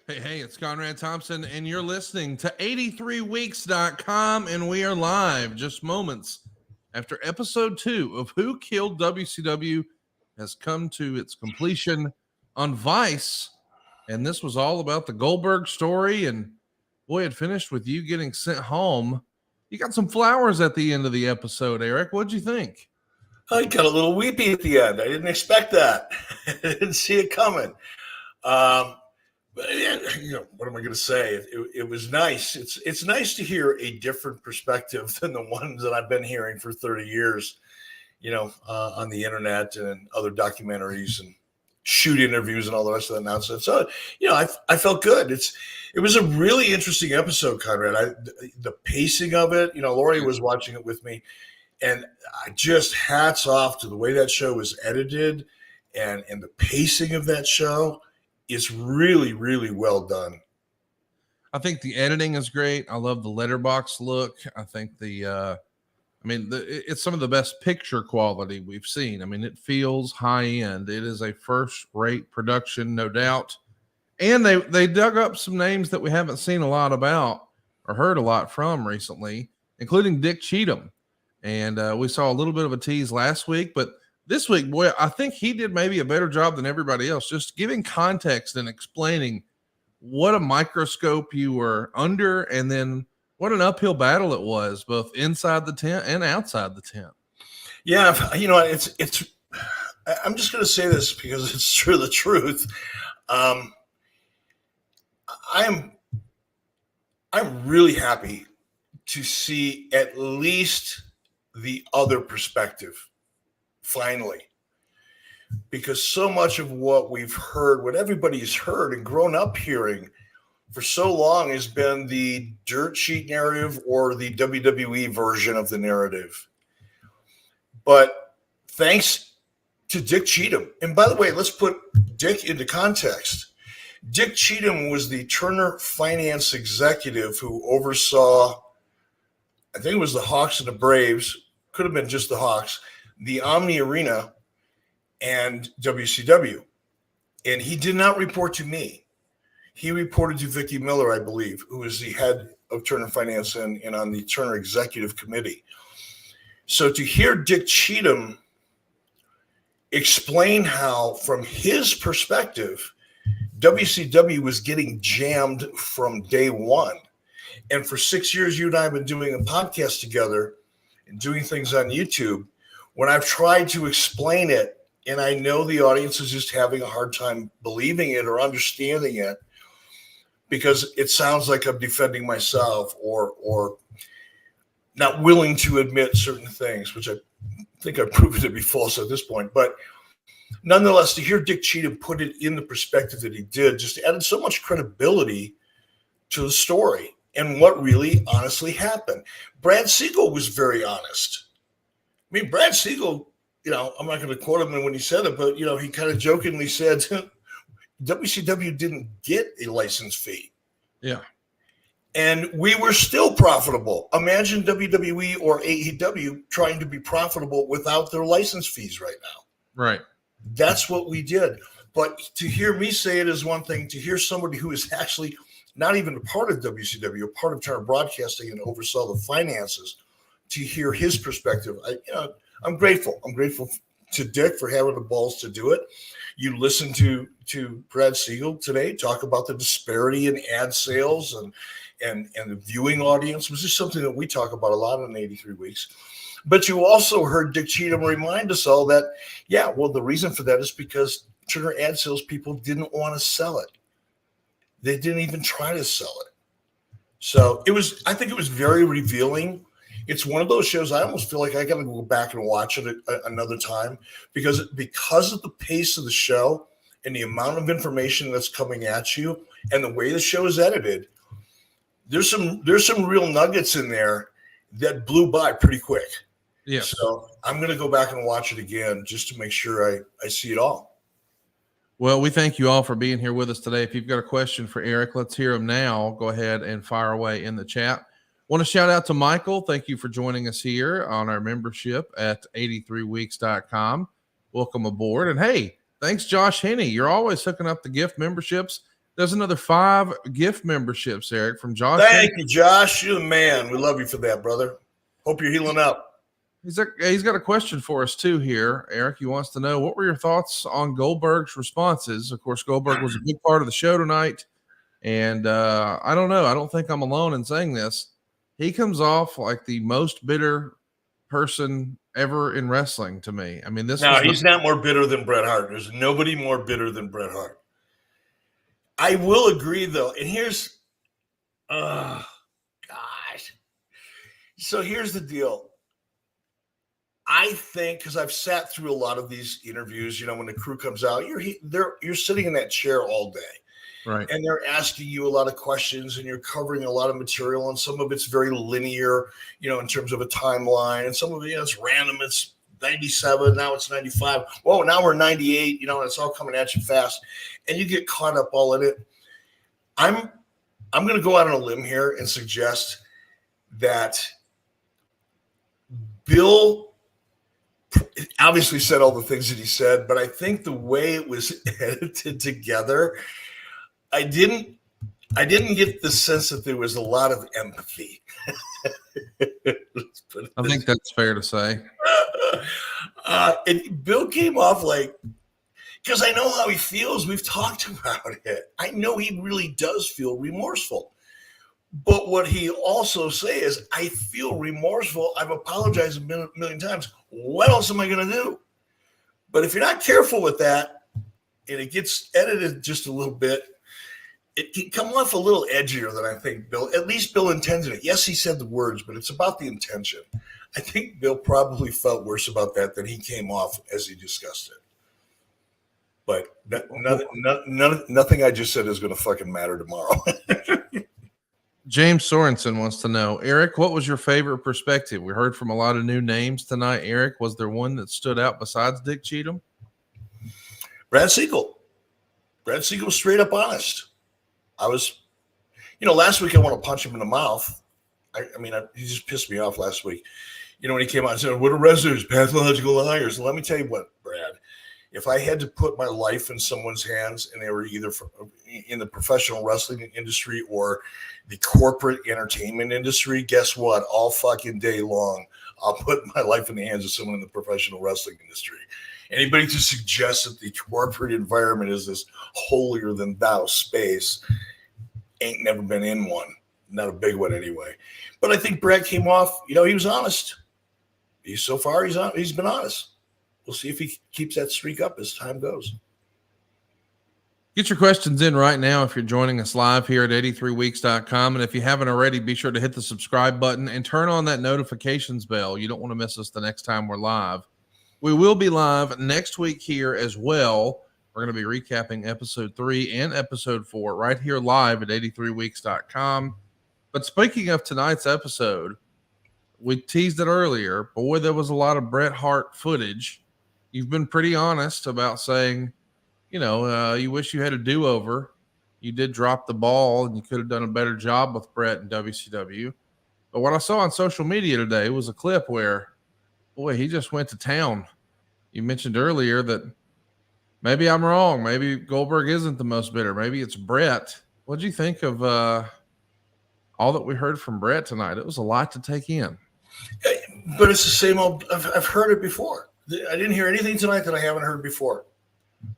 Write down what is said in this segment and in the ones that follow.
Hey, it's Conrad Thompson, and you're listening to 83weeks.com, and we are live just moments after episode 2 of Who Killed WCW has come to its completion on Vice. And this was all about the Goldberg story, and boy, it finished with you getting sent home. You got some flowers at the end of the episode, Eric. What'd you think? I got a little weepy at the end. I didn't expect that. I didn't see it coming. But what am I going to say? It was nice. It's nice to hear a different perspective than the ones that I've been hearing for 30 years, on the internet and other documentaries and shoot interviews and all the rest of that nonsense. So, I felt good. It was a really interesting episode, Conrad. The pacing of it, Lori was watching it with me, and I just hats off to the way that show was edited and the pacing of that show. Is really, really well done. I think the editing is great. I love the letterbox look. I think it's some of the best picture quality we've seen. I mean, it feels high end. It is a first rate production, no doubt. And they dug up some names that we haven't seen a lot about or heard a lot from recently, including Dick Cheatham. And we saw a little bit of a tease last week, but this week, boy, I think he did maybe a better job than everybody else, just giving context and explaining what a microscope you were under and then what an uphill battle it was, both inside the tent and outside the tent. Yeah, it's. I'm just going to say this because it's true. The truth. I'm really happy to see at least the other perspective. Finally, because so much of what we've heard, what everybody's heard and grown up hearing for so long has been the dirt sheet narrative or the WWE version of the narrative. But thanks to Dick Cheatham, and by the way, let's put Dick into context. Dick Cheatham was the Turner finance executive who oversaw, I think it was the Hawks and the Braves, could have been just the Hawks, the Omni Arena, and WCW. And he did not report to me. He reported to Vicki Miller, I believe, who is the head of Turner Finance and on the Turner Executive Committee. So to hear Dick Cheatham explain how, from his perspective, WCW was getting jammed from day one. And for 6 years, you and I have been doing a podcast together and doing things on YouTube. When I've tried to explain it, and I know the audience is just having a hard time believing it or understanding it because it sounds like I'm defending myself or not willing to admit certain things, which I think I've proven to be false at this point. But nonetheless, to hear Dick Cheatham put it in the perspective that he did just added so much credibility to the story and what really honestly happened. Brad Siegel was very honest. I mean, Brad Siegel, I'm not going to quote him when he said it, but, he kind of jokingly said WCW didn't get a license fee. Yeah. And we were still profitable. Imagine WWE or AEW trying to be profitable without their license fees right now. Right. That's what we did. But to hear me say it is one thing. To hear somebody who is actually not even a part of WCW, a part of Turner Broadcasting and oversaw the finances, to hear his perspective, I'm grateful. I'm grateful to Dick for having the balls to do it. You listen to Brad Siegel today talk about the disparity in ad sales and the viewing audience, which is something that we talk about a lot in 83 Weeks. But you also heard Dick Cheatham remind us all that, the reason for that is because Turner ad sales people didn't want to sell it. They didn't even try to sell it. So I think it was very revealing. It's one of those shows I almost feel like I got to go back and watch it another time because of the pace of the show and the amount of information that's coming at you and the way the show is edited. There's some real nuggets in there that blew by pretty quick. Yeah. So I'm going to go back and watch it again just to make sure I see it all. Well, we thank you all for being here with us today. If you've got a question for Eric, let's hear him now. Go ahead and fire away in the chat. Want to shout out to Michael. Thank you for joining us here on our membership at 83weeks.com. Welcome aboard. And hey, thanks, Josh Henney. You're always hooking up the gift memberships. There's another 5 gift memberships, Eric, from Josh. Thank you, Josh. You're the man. We love you for that, brother. Hope you're healing up. He's got a question for us too here, Eric. He wants to know, what were your thoughts on Goldberg's responses? Of course, Goldberg was a big part of the show tonight. And I don't know. I don't think I'm alone in saying this. He comes off like the most bitter person ever in wrestling to me. I mean, he's not more bitter than Bret Hart. There's nobody more bitter than Bret Hart. I will agree, though. And here's, gosh. So here's the deal. I think, because I've sat through a lot of these interviews, when the crew comes out, you're sitting in that chair all day. Right. And they're asking you a lot of questions and you're covering a lot of material, and some of it's very linear, in terms of a timeline, and some of it, it's random. It's 97, now it's 95. Whoa, now we're 98, and it's all coming at you fast, and you get caught up all in it. I'm going to go out on a limb here and suggest that Bill obviously said all the things that he said, but I think the way it was edited together, I didn't get the sense that there was a lot of empathy. I think that's fair to say. And Bill came off like, because I know how he feels. We've talked about it. I know he really does feel remorseful. But what he also say is, I feel remorseful. I've apologized a million times. What else am I going to do? But if you're not careful with that, and it gets edited just a little bit, it can come off a little edgier than I think Bill, at least Bill intended it. Yes, he said the words, but it's about the intention. I think Bill probably felt worse about that than he came off as he discussed it. But nothing I just said is going to fucking matter tomorrow. James Sorensen wants to know, Eric, what was your favorite perspective? We heard from a lot of new names tonight. Eric, was there one that stood out besides Dick Cheatham? Brad Siegel. Brad Siegel was straight up honest. I was, last week I want to punch him in the mouth. He just pissed me off last week. When he came out and said, "What are wrestlers? Pathological liars." And let me tell you what, Brad, if I had to put my life in someone's hands and they were either in the professional wrestling industry or the corporate entertainment industry, guess what? All fucking day long, I'll put my life in the hands of someone in the professional wrestling industry. Anybody to suggest that the corporate environment is this holier than thou space ain't never been in one. Not a big one anyway. But I think Brad came off, he was honest. He's been honest. We'll see if he keeps that streak up as time goes. Get your questions in right now if you're joining us live here at 83weeks.com. And if you haven't already, be sure to hit the subscribe button and turn on that notifications bell. You don't want to miss us the next time we're live. We will be live next week here as well. We're going to be recapping episode 3 and episode 4 right here live at 83weeks.com. But speaking of tonight's episode, we teased it earlier. Boy, there was a lot of Bret Hart footage. You've been pretty honest about saying, you wish you had a do-over. You did drop the ball, and you could have done a better job with Bret and WCW. But what I saw on social media today was a clip where, boy, he just went to town. You mentioned earlier that maybe I'm wrong. Maybe Goldberg isn't the most bitter. Maybe it's Bret. What did you think of all that we heard from Bret tonight? It was a lot to take in. But it's the same old. I've heard it before. I didn't hear anything tonight that I haven't heard before.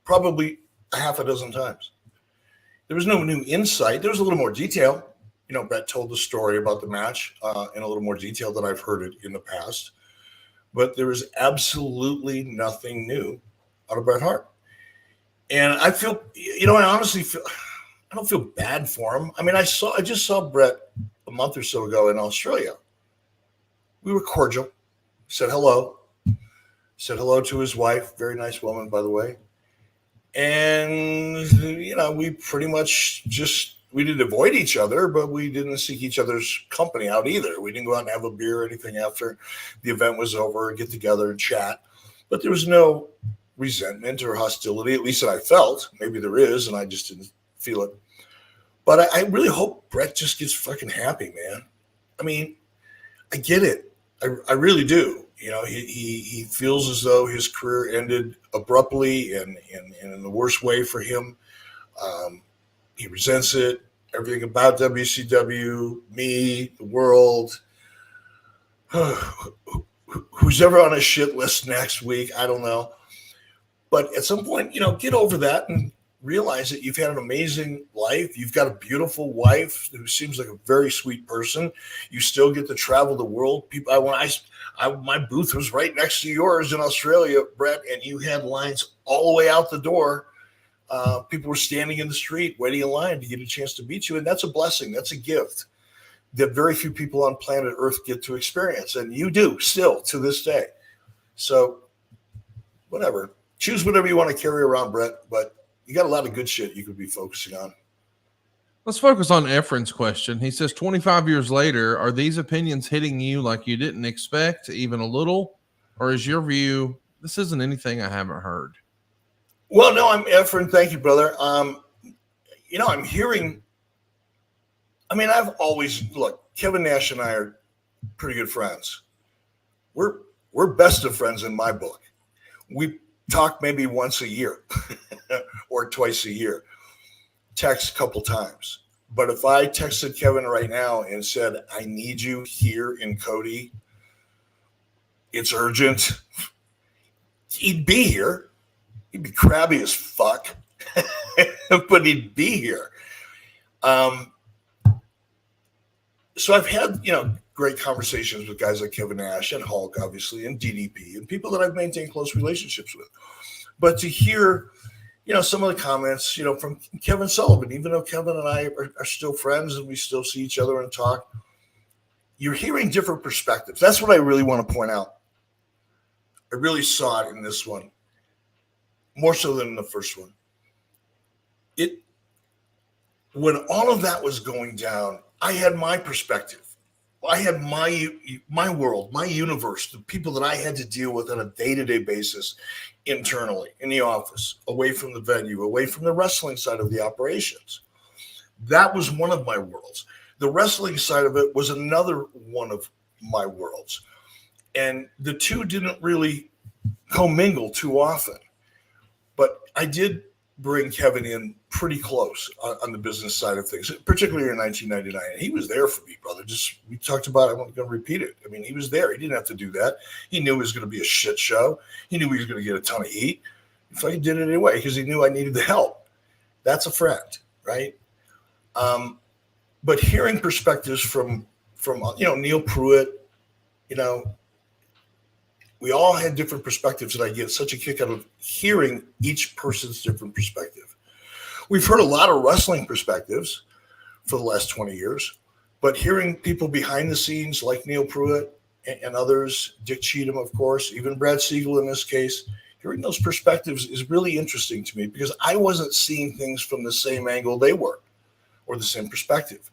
Probably a half a dozen times. There was no new insight. There was a little more detail. Bret told the story about the match in a little more detail than I've heard it in the past. But there was absolutely nothing new out of Bret Hart. And I feel, I honestly feel, I don't feel bad for him. I just saw Bret a month or so ago in Australia. We were cordial, said hello to his wife, very nice woman, by the way. And, we pretty much we didn't avoid each other, but we didn't seek each other's company out either. We didn't go out and have a beer or anything after the event was over, get together and chat. But there was no resentment or hostility, at least that I felt. Maybe there is, and I just didn't feel it. But I really hope Bret just gets fucking happy, man. I get it. I really do. He feels as though his career ended abruptly and in the worst way for him. He resents it. Everything about WCW, me, the world. Who's ever on a shit list next week? I don't know. But at some point, get over that and realize that you've had an amazing life. You've got a beautiful wife who seems like a very sweet person. You still get to travel the world. People, my booth was right next to yours in Australia, Bret, and you had lines all the way out the door. People were standing in the street waiting in line to get a chance to meet you, and that's a blessing. That's a gift that very few people on planet Earth get to experience, and you do still to this day. So, whatever. Choose whatever you want to carry around, Bret, but you got a lot of good shit you could be focusing on. Let's focus on Efren's question. He says, 25 years later, are these opinions hitting you like you didn't expect even a little? Or is your view, this isn't anything I haven't heard? Well, no, I'm Efren. Thank you, brother. I'm hearing, I've always, look, Kevin Nash and I are pretty good friends. We're best of friends in my book. We talk maybe once a year or twice a year, text a couple times. But if I texted Kevin right now and said, I need you here in Cody, it's urgent, he'd be here. He'd be crabby as fuck, but he'd be here. So I've had, great conversations with guys like Kevin Nash and Hulk, obviously, and DDP, and people that I've maintained close relationships with. But to hear, some of the comments, from Kevin Sullivan, even though Kevin and I are still friends and we still see each other and talk, you're hearing different perspectives. That's what I really want to point out. I really saw it in this one, more so than in the first one. When all of that was going down, I had my perspective. I had my world, my universe, the people that I had to deal with on a day-to-day basis internally in the office, away from the venue, away from the wrestling side of the operations. That was one of my worlds. The wrestling side of it was another one of my worlds. And the two didn't really commingle too often. But I did bring Kevin in pretty close on the business side of things, particularly in 1999. He was there for me, brother. We talked about it. I'm not going to repeat it. He was there. He didn't have to do that. He knew it was going to be a shit show. He knew he was going to get a ton of heat. So he did it anyway because he knew I needed the help. That's a friend, right? But hearing perspectives from Neil Pruitt, we all had different perspectives, and I get such a kick out of hearing each person's different perspective. We've heard a lot of wrestling perspectives for the last 20 years, but hearing people behind the scenes like Neil Pruitt and others, Dick Cheatham, of course, even Brad Siegel in this case, hearing those perspectives is really interesting to me because I wasn't seeing things from the same angle they were or the same perspective.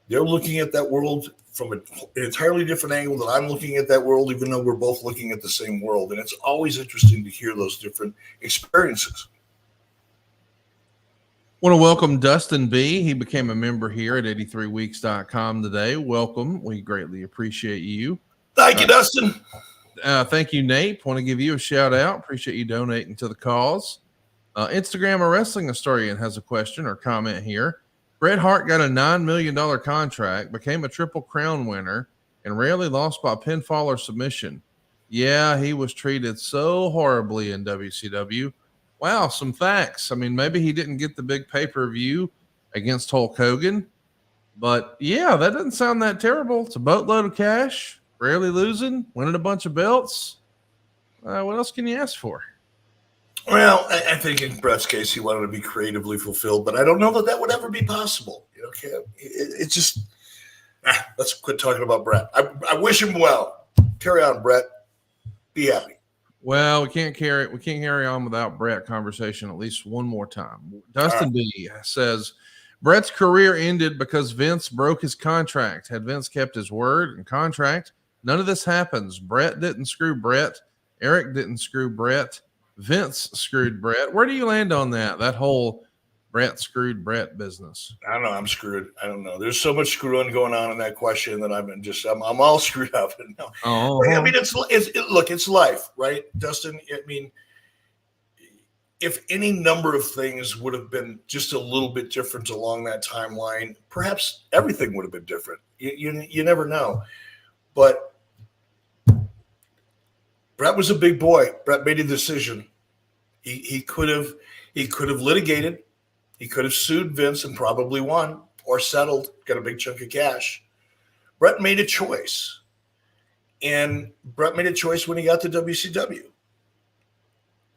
They're looking at that world from an entirely different angle than I'm looking at that world, even though we're both looking at the same world. And it's always interesting to hear those different experiences. Want to welcome Dustin B. He became a member here at 83weeks.com today. Welcome. We greatly appreciate you. Thank you, Dustin. Thank you, Nate. Want to give you a shout out. Appreciate you donating to the cause. Instagram, a wrestling historian, has a question or comment here. Bret Hart got a $9 million contract, became a Triple Crown winner, and rarely lost by pinfall or submission. Yeah, he was treated so horribly in WCW. Wow, some facts. Maybe he didn't get the big pay-per-view against Hulk Hogan, but yeah, that doesn't sound that terrible. It's a boatload of cash, rarely losing, winning a bunch of belts. What else can you ask for? Well, I think in Bret's case, he wanted to be creatively fulfilled, but I don't know that would ever be possible. It's just, let's quit talking about Bret. I wish him well. Carry on, Bret. Be happy. Well, we can't carry on without Bret conversation at least one more time. Dustin B says, Bret's career ended because Vince broke his contract. Had Vince kept his word and contract, none of this happens. Bret didn't screw Bret. Eric didn't screw Bret. Vince screwed Bret. Where do you land on that whole Bret screwed Bret business? I don't know. I'm screwed. I don't know. There's so much screwing going on in that question that I'm all screwed up. No. Oh. It's life, right, Dustin? if any number of things would have been just a little bit different along that timeline, perhaps everything would have been different. You never know. But Bret was a big boy. Bret made a decision. He could have litigated. He could have sued Vince and probably won or settled, got a big chunk of cash. Bret made a choice. And Bret made a choice when he got to WCW.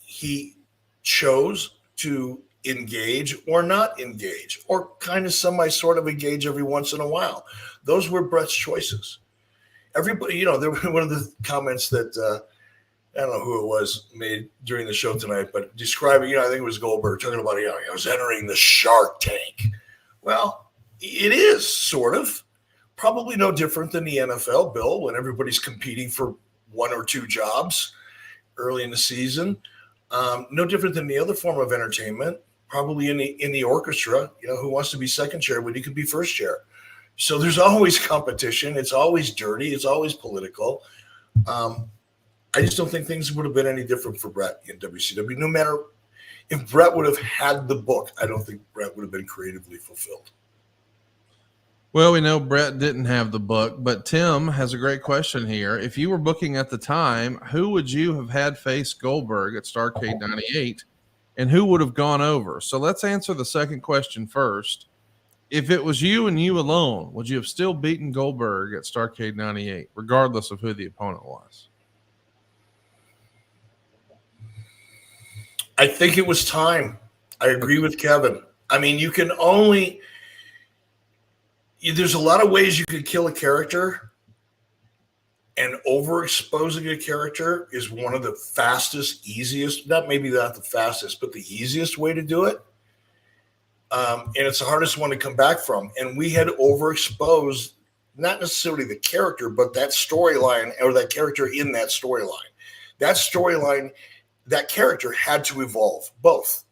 He chose to engage or not engage, or kind of sort of engage every once in a while. Those were Bret's choices. Everybody, there was one of the comments that I don't know who it was made during the show tonight, but describing, I think it was Goldberg talking about, I was entering the Shark Tank. Well, it is sort of probably no different than the NFL, Bill, when everybody's competing for one or two jobs early in the season. No different than the other form of entertainment, probably in the orchestra, who wants to be second chair when he could be first chair. So there's always competition. It's always dirty. It's always political. I just don't think things would have been any different for Bret in WCW. No matter if Bret would have had the book, I don't think Bret would have been creatively fulfilled. Well, we know Bret didn't have the book, but Tim has a great question here. If you were booking at the time, who would you have had face Goldberg at Starrcade 98, and who would have gone over? So let's answer the second question first. If it was you and you alone, would you have still beaten Goldberg at Starrcade 98, regardless of who the opponent was? I think it was time. I agree with Kevin. I mean, there's a lot of ways you could kill a character, and overexposing a character is one of the fastest, easiest, not the fastest, but the easiest way to do it. And it's the hardest one to come back from. And we had overexposed, not necessarily the character, but that storyline, or that character in that storyline. That storyline, that character had to evolve. Both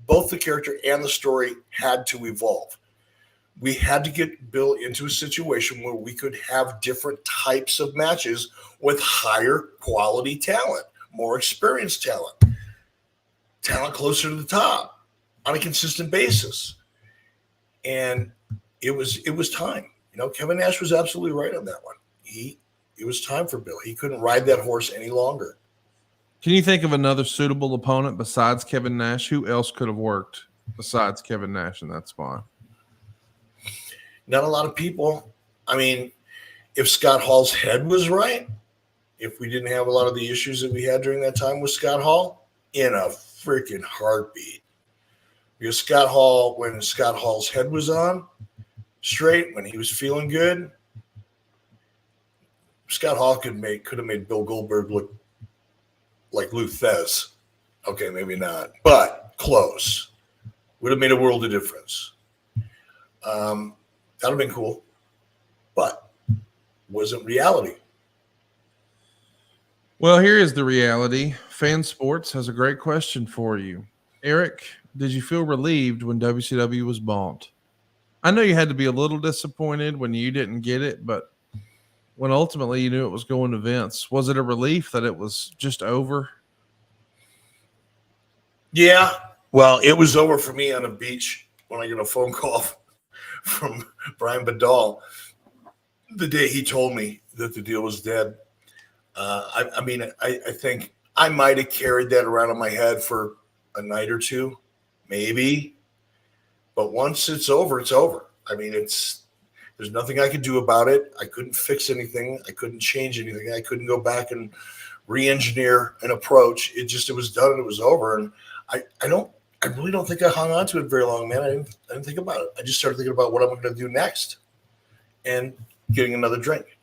the character and the story had to evolve. We had to get Bill into a situation where we could have different types of matches with higher quality talent, more experienced talent closer to the top on a consistent basis. And it was time. Kevin Nash was absolutely right on that one. It was time for Bill. He couldn't ride that horse any longer. Can you think of another suitable opponent besides Kevin Nash? Who else could have worked besides Kevin Nash in that spot? Not a lot of people. I mean, if Scott Hall's head was right, if we didn't have a lot of the issues that we had during that time with Scott Hall, in a freaking heartbeat. Because Scott Hall, when Scott Hall's head was on straight, when he was feeling good, Scott Hall could have made Bill Goldberg look like Lou Thez. Okay, maybe not, but close. Would have made a world of difference. That would have been cool, but wasn't reality. Well, here is the reality. Fan Sports has a great question for you. Eric, did you feel relieved when WCW was bought? I know you had to be a little disappointed when you didn't get it, but when ultimately you knew it was going to Vince, was it a relief that it was just over? Yeah. Well, it was over for me on a beach when I get a phone call from Brian Badal the day he told me that the deal was dead. I think I might have carried that around in my head for a night or two, maybe. But once it's over, it's over. I mean, there's nothing I could do about it. I couldn't fix anything. I couldn't change anything. I couldn't go back and re-engineer an approach. It was done and it was over. And I really don't think I hung on to it very long, man. I didn't think about it. I just started thinking about what I'm going to do next and getting another drink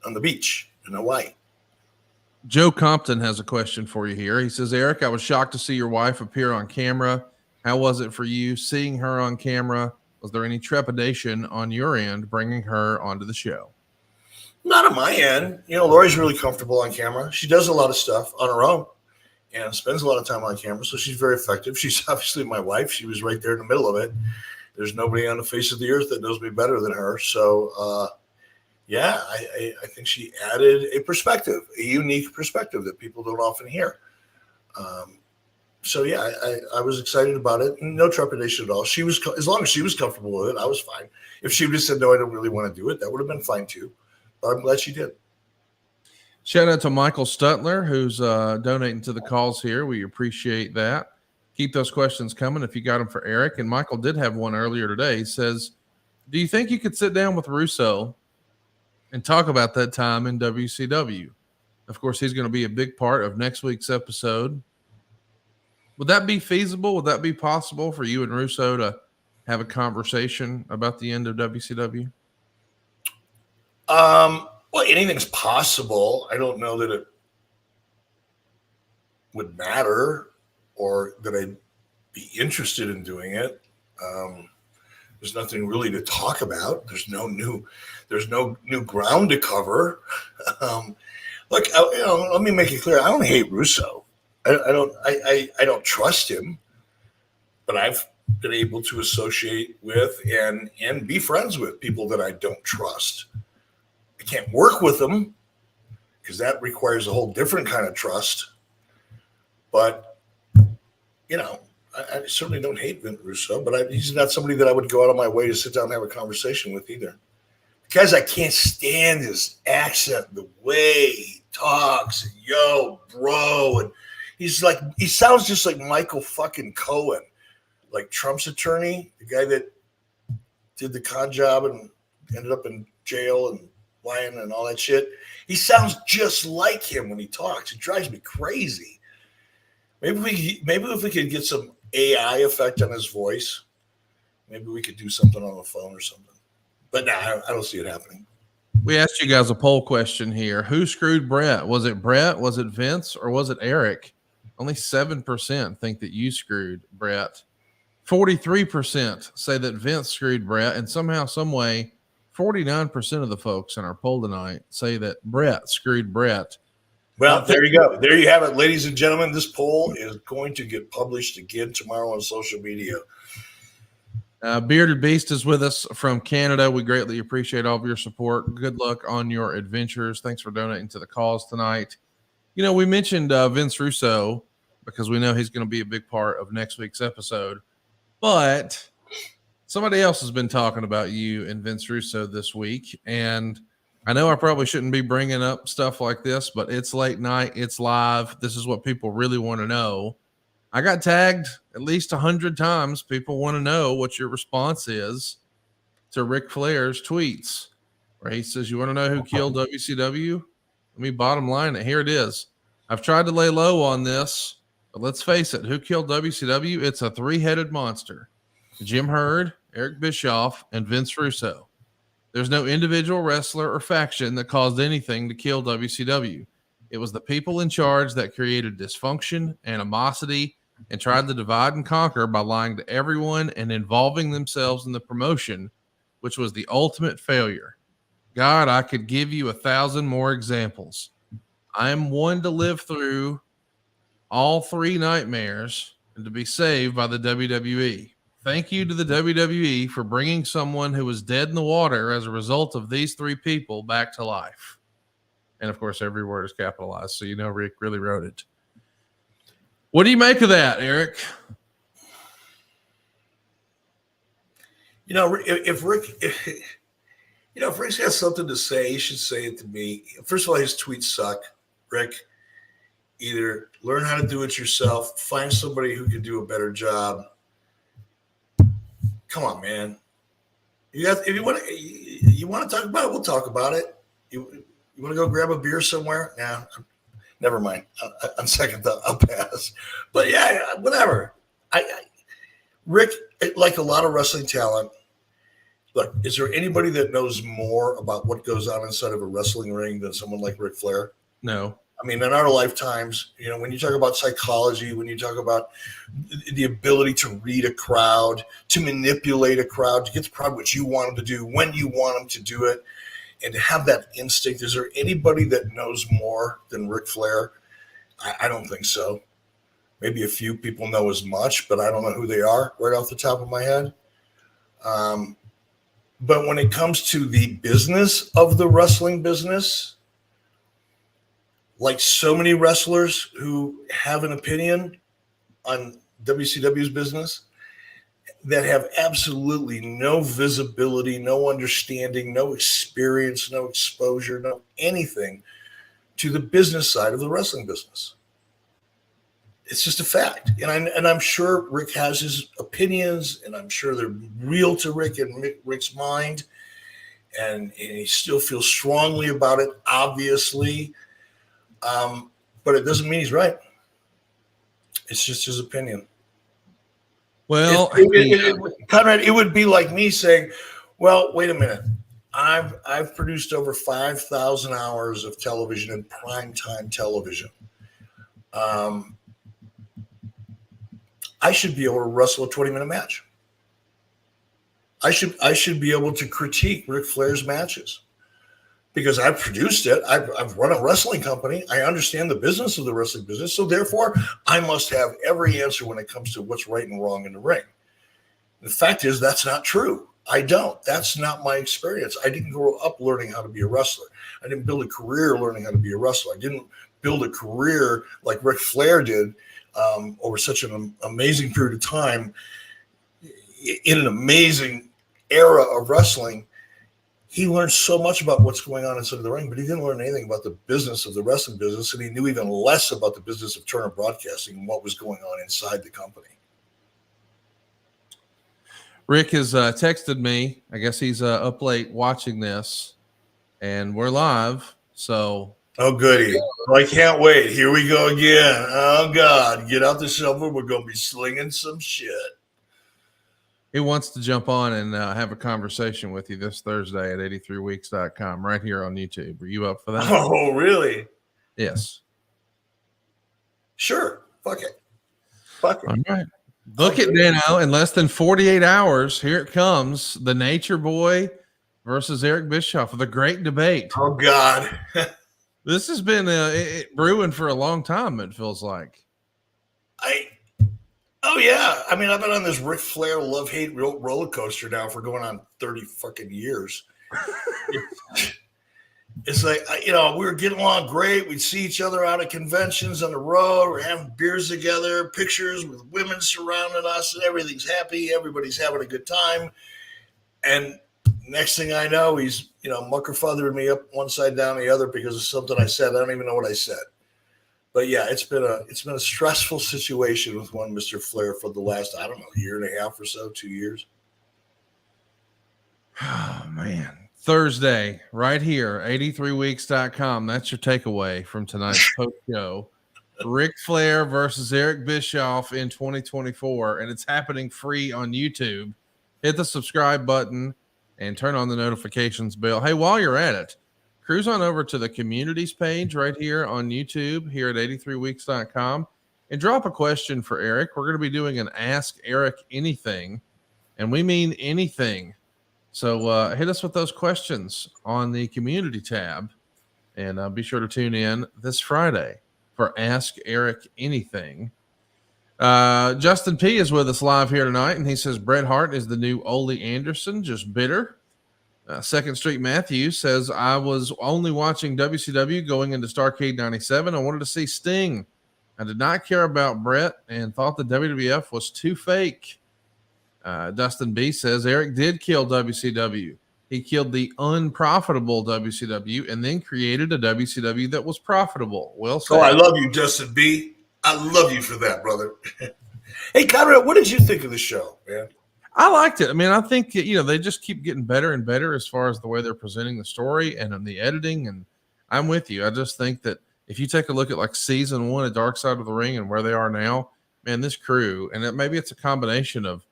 on the beach in Hawaii. Joe Compton has a question for you here. He says, Eric, I was shocked to see your wife appear on camera. How was it for you seeing her on camera? Was there any trepidation on your end bringing her onto the show? Not on my end. Lori's really comfortable on camera. She does a lot of stuff on her own and spends a lot of time on camera, so she's very effective. She's obviously my wife. She was right there in the middle of it. There's nobody on the face of the earth that knows me better than her. So, I think she added a perspective, a unique perspective that people don't often hear. So yeah, I was excited about it. No trepidation at all. She was, as long as she was comfortable with it, I was fine. If she would have said no, I don't really want to do it, that would have been fine too. But I'm glad she did. Shout out to Michael Stutler, who's donating to the cause here. We appreciate that. Keep those questions coming if you got them for Eric. And Michael did have one earlier today. He says, do you think you could sit down with Russo and talk about that time in WCW? Of course, he's going to be a big part of next week's episode. Would that be feasible? Would that be possible for you and Russo to have a conversation about the end of WCW? Well, anything's possible. I don't know that it would matter or that I'd be interested in doing it. There's nothing really to talk about. There's no new ground to cover. Look, let me make it clear. I don't hate Russo. I don't trust him, but I've been able to associate with and be friends with people that I don't trust. I can't work with them because that requires a whole different kind of trust. But, I certainly don't hate Vince Russo, but he's not somebody that I would go out of my way to sit down and have a conversation with either. Because I can't stand his accent, the way he talks, and yo, bro, and he sounds just like Michael fucking Cohen, like Trump's attorney, the guy that did the con job and ended up in jail and lying and all that shit. He sounds just like him when he talks. It drives me crazy. Maybe if we could get some AI effect on his voice, maybe we could do something on the phone or something. But no, I don't see it happening. We asked you guys a poll question here. Who screwed Bret? Was it Bret? Was it Vince? Or was it Eric? Only 7% think that you screwed Bret. 43% say that Vince screwed Bret. And somehow, some way, 49% of the folks in our poll tonight say that Bret screwed Bret. Well, there you go. There you have it, ladies and gentlemen. This poll is going to get published again tomorrow on social media. Bearded Beast is with us from Canada. We greatly appreciate all of your support. Good luck on your adventures. Thanks for donating to the cause tonight. We mentioned Vince Russo because we know he's going to be a big part of next week's episode. But somebody else has been talking about you and Vince Russo this week. And I know I probably shouldn't be bringing up stuff like this, but it's late night. It's live. This is what people really want to know. I got tagged at least 100 times. People want to know what your response is to Ric Flair's tweets, where he says, you want to know who killed WCW? Let me bottom line it. Here it is. I've tried to lay low on this, but let's face it. Who killed WCW? It's a three-headed monster. Jim Herd, Eric Bischoff, and Vince Russo. There's no individual wrestler or faction that caused anything to kill WCW. It was the people in charge that created dysfunction, animosity, and tried to divide and conquer by lying to everyone and involving themselves in the promotion, which was the ultimate failure. God, I could give you 1,000 more examples. I am one to live through all three nightmares and to be saved by the WWE. Thank you to the WWE for bringing someone who was dead in the water as a result of these three people back to life. And of course, every word is capitalized, so Rick really wrote it. What do you make of that, Eric? If Rick's got something to say, he should say it to me. First of all, his tweets suck. Rick, either learn how to do it yourself, find somebody who can do a better job. Come on, man. If you want to talk about it, we'll talk about it. You want to go grab a beer somewhere? Nah, never mind. On second thought, I'll pass. But yeah, whatever. Rick, like a lot of wrestling talent, look, is there anybody that knows more about what goes on inside of a wrestling ring than someone like Ric Flair? No. I mean, in our lifetimes, when you talk about psychology, when you talk about the ability to read a crowd, to manipulate a crowd, to get the crowd what you want them to do, when you want them to do it, and to have that instinct, is there anybody that knows more than Ric Flair? I don't think so. Maybe a few people know as much, but I don't know who they are right off the top of my head. But when it comes to the business of the wrestling business, like so many wrestlers who have an opinion, on WCW's business that have absolutely no visibility, no understanding, no experience, no exposure, no anything to the business side of the wrestling business. It's just a fact. And I'm sure Rick has his opinions, and I'm sure they're real to Rick and Rick's mind. And he still feels strongly about it, obviously. But it doesn't mean he's right. It's just his opinion. Well, Conrad, it would be like me saying, well, wait a minute. I've produced over 5,000 hours of television and primetime television. I should be able to wrestle a 20-minute match. I should be able to critique Ric Flair's matches because I've produced it. I've run a wrestling company. I understand the business of the wrestling business. So therefore, I must have every answer when it comes to what's right and wrong in the ring. The fact is, that's not true. I don't. That's not my experience. I didn't grow up learning how to be a wrestler. I didn't build a career learning how to be a wrestler. I didn't build a career like Ric Flair did over such an amazing period of time in an amazing era of wrestling. He learned so much about what's going on inside of the ring, but he didn't learn anything about the business of the wrestling business, and he knew even less about the business of Turner Broadcasting and what was going on inside the company. Rick has texted me. I guess he's up late watching this, and we're live. So, oh, goody. Well, I can't wait. Here we go again. Oh, God. Get out the shovel. We're going to be slinging some shit. He wants to jump on and have a conversation with you this Thursday at 83weeks.com right here on YouTube. Are you up for that? Oh, really? Yes. Sure. Fuck it. Fuck it. All right. Look at Dano. In less than 48 hours, here it comes. The Nature Boy versus Eric Bischoff, the great debate. Oh, God. This has been brewing for a long time, it feels like. Oh, yeah. I mean, I've been on this Ric Flair love-hate roller coaster now for going on 30 fucking years. It's like, we were getting along great. We'd see each other out at conventions on the road. We're having beers together, pictures with women surrounding us, and everything's happy. Everybody's having a good time. And next thing I know, he's, mucker feathering me up one side down the other because of something I said. I don't even know what I said. But yeah, it's been a stressful situation with one Mr. Flair for the last, I don't know, year and a half or so, 2 years. Oh, man. Thursday, right here, 83weeks.com. That's your takeaway from tonight's post show. Ric Flair versus Eric Bischoff in 2024, and it's happening free on YouTube. Hit the subscribe button and turn on the notifications bell. Hey, while you're at it, cruise on over to the communities page right here on YouTube here at 83weeks.com and drop a question for Eric. We're going to be doing an Ask Eric Anything, and we mean anything. So hit us with those questions on the community tab, and be sure to tune in this Friday for Ask Eric Anything. Justin P is with us live here tonight, and he says Bret Hart is the new Ole Anderson, just bitter. Second Street Matthews says, I was only watching WCW going into Starrcade 97. I wanted to see Sting. I did not care about Bret and thought the WWF was too fake. Dustin B says Eric did kill WCW. He killed the unprofitable WCW and then created a WCW that was profitable. Well said. Oh, I love you, Dustin B. I love you for that, brother. Hey, Conrad, what did you think of the show, man? I liked it. I mean, I think, they just keep getting better and better as far as the way they're presenting the story and the editing. And I'm with you. I just think that if you take a look at like season 1 of Dark Side of the Ring and where they are now, man, this crew, and maybe it's a combination of,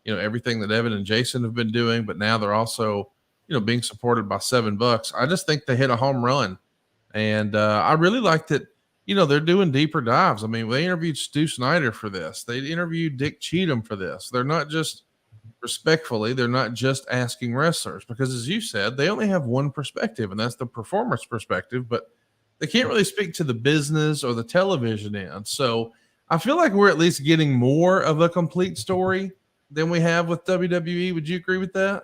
everything that Evan and Jason have been doing, but now they're also, being supported by $7. I just think they hit a home run. And I really liked it. They're doing deeper dives. I mean, they interviewed Stu Snyder for this. They interviewed Dick Cheatham for this. They're not just respectfully, they're not just asking wrestlers because, as you said, they only have one perspective, and that's the performer's perspective, but they can't really speak to the business or the television end. So I feel like we're at least getting more of a complete story than we have with WWE. Would you agree with that?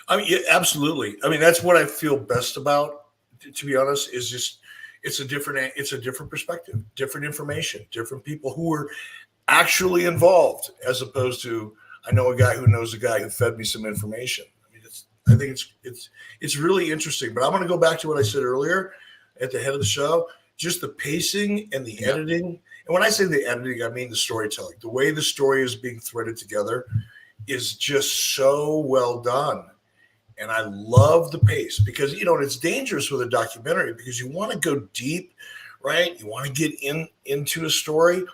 I mean, yeah, absolutely. I mean, that's what I feel best about, to be honest, is just it's a different perspective, different information, different people who are actually involved, as opposed to I know a guy who knows a guy who fed me some information. I mean, I think it's really interesting. But I'm going to go back to what I said earlier at the head of the show, just the pacing and the editing. And when I say the editing, I mean the storytelling. The way the story is being threaded together is just so well done. And I love the pace because, it's dangerous with a documentary because you want to go deep, right? You want to get into a story,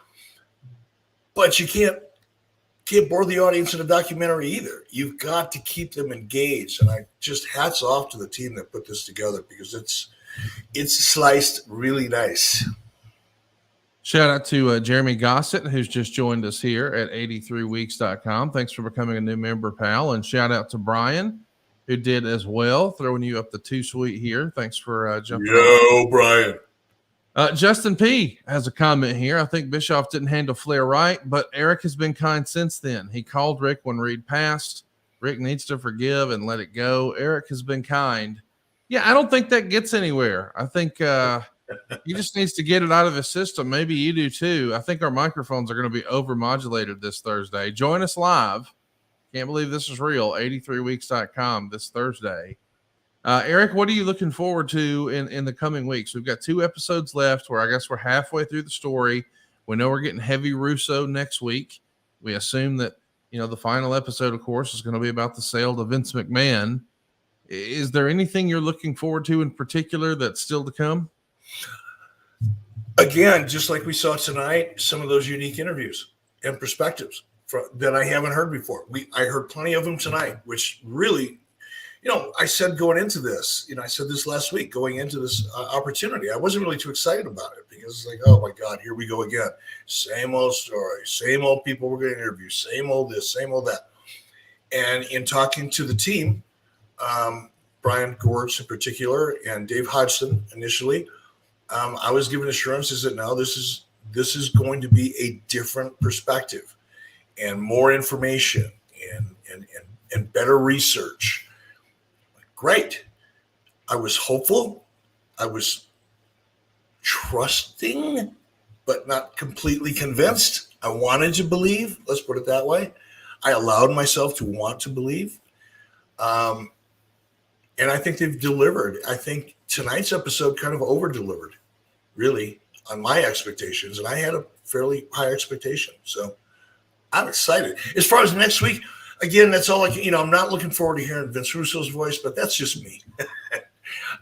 but you can't bore the audience in a documentary either. You've got to keep them engaged. And I just hats off to the team that put this together because it's sliced really nice. Shout out to Jeremy Gossett, who's just joined us here at 83weeks.com. Thanks for becoming a new member, pal. And shout out to Brian, who did as well, throwing you up the too sweet here. Thanks for jumping on. Brian. Justin P. has a comment here. I think Bischoff didn't handle Flair right, but Eric has been kind since then. He called Rick when Reed passed. Rick needs to forgive and let it go. Eric has been kind. Yeah, I don't think that gets anywhere. I think he just needs to get it out of his system. Maybe you do too. I think our microphones are going to be overmodulated this Thursday. Join us live. Can't believe this is real. 83weeks.com this Thursday. Eric, what are you looking forward to in the coming weeks? We've got 2 episodes left where I guess we're halfway through the story. We know we're getting heavy Russo next week. We assume that, the final episode, of course, is going to be about the sale to Vince McMahon. Is there anything you're looking forward to in particular that's still to come? Again, just like we saw tonight, some of those unique interviews and perspectives that I haven't heard before. I heard plenty of them tonight, which really, I said going into this, I said this last week, going into this opportunity, I wasn't really too excited about it because it's like, oh my God, here we go again. Same old story, same old people we're going to interview, same old this, same old that. And in talking to the team, Brian Gortz in particular, and Dave Hodgson initially, I was given assurances that now this is going to be a different perspective and more information and better research. Great. I was hopeful. I was trusting, but not completely convinced. I wanted to believe. Let's put it that way. I allowed myself to want to believe. And I think they've delivered. I think tonight's episode kind of over-delivered, really, on my expectations. And I had a fairly high expectation. So I'm excited. As far as next week, again, that's all I'm not looking forward to hearing Vince Russo's voice, but that's just me.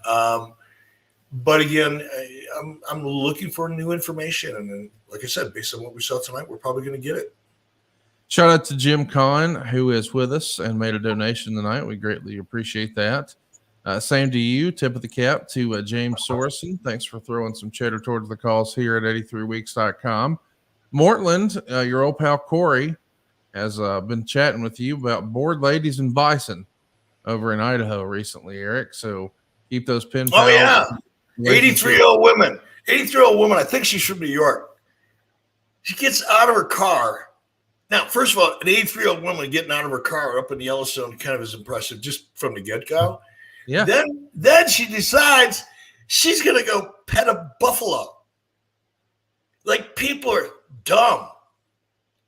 But again, I'm looking for new information. And then, like I said, based on what we saw tonight, we're probably going to get it. Shout out to Jim Kahn, who is with us and made a donation tonight. We greatly appreciate that. Same to you. Tip of the cap to James Sorensen. Thanks for throwing some cheddar towards the cause here at 83weeks.com. Mortland, your old pal Corey, has been chatting with you about bored ladies and Bison over in Idaho recently, Eric. So keep those pen pals. Oh, yeah. 83-year-old women. 83-year-old woman. I think she's from New York. She gets out of her car. Now, first of all, an 83-year-old woman getting out of her car up in Yellowstone kind of is impressive just from the get-go. Yeah. Then she decides she's going to go pet a buffalo. Like, people are dumb.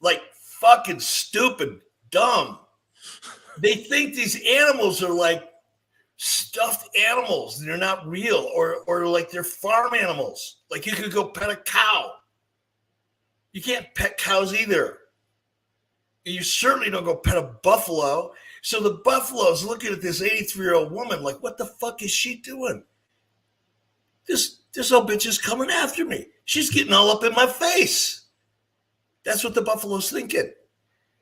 Like, fucking stupid, dumb. They think these animals are like stuffed animals and they're not real, or like they're farm animals. Like, you could go pet a cow. You can't pet cows either. And you certainly don't go pet a buffalo. So the buffalo's looking at this 83-year-old woman like, what the fuck is she doing? This old bitch is coming after me. She's getting all up in my face. That's what the buffalo's thinking.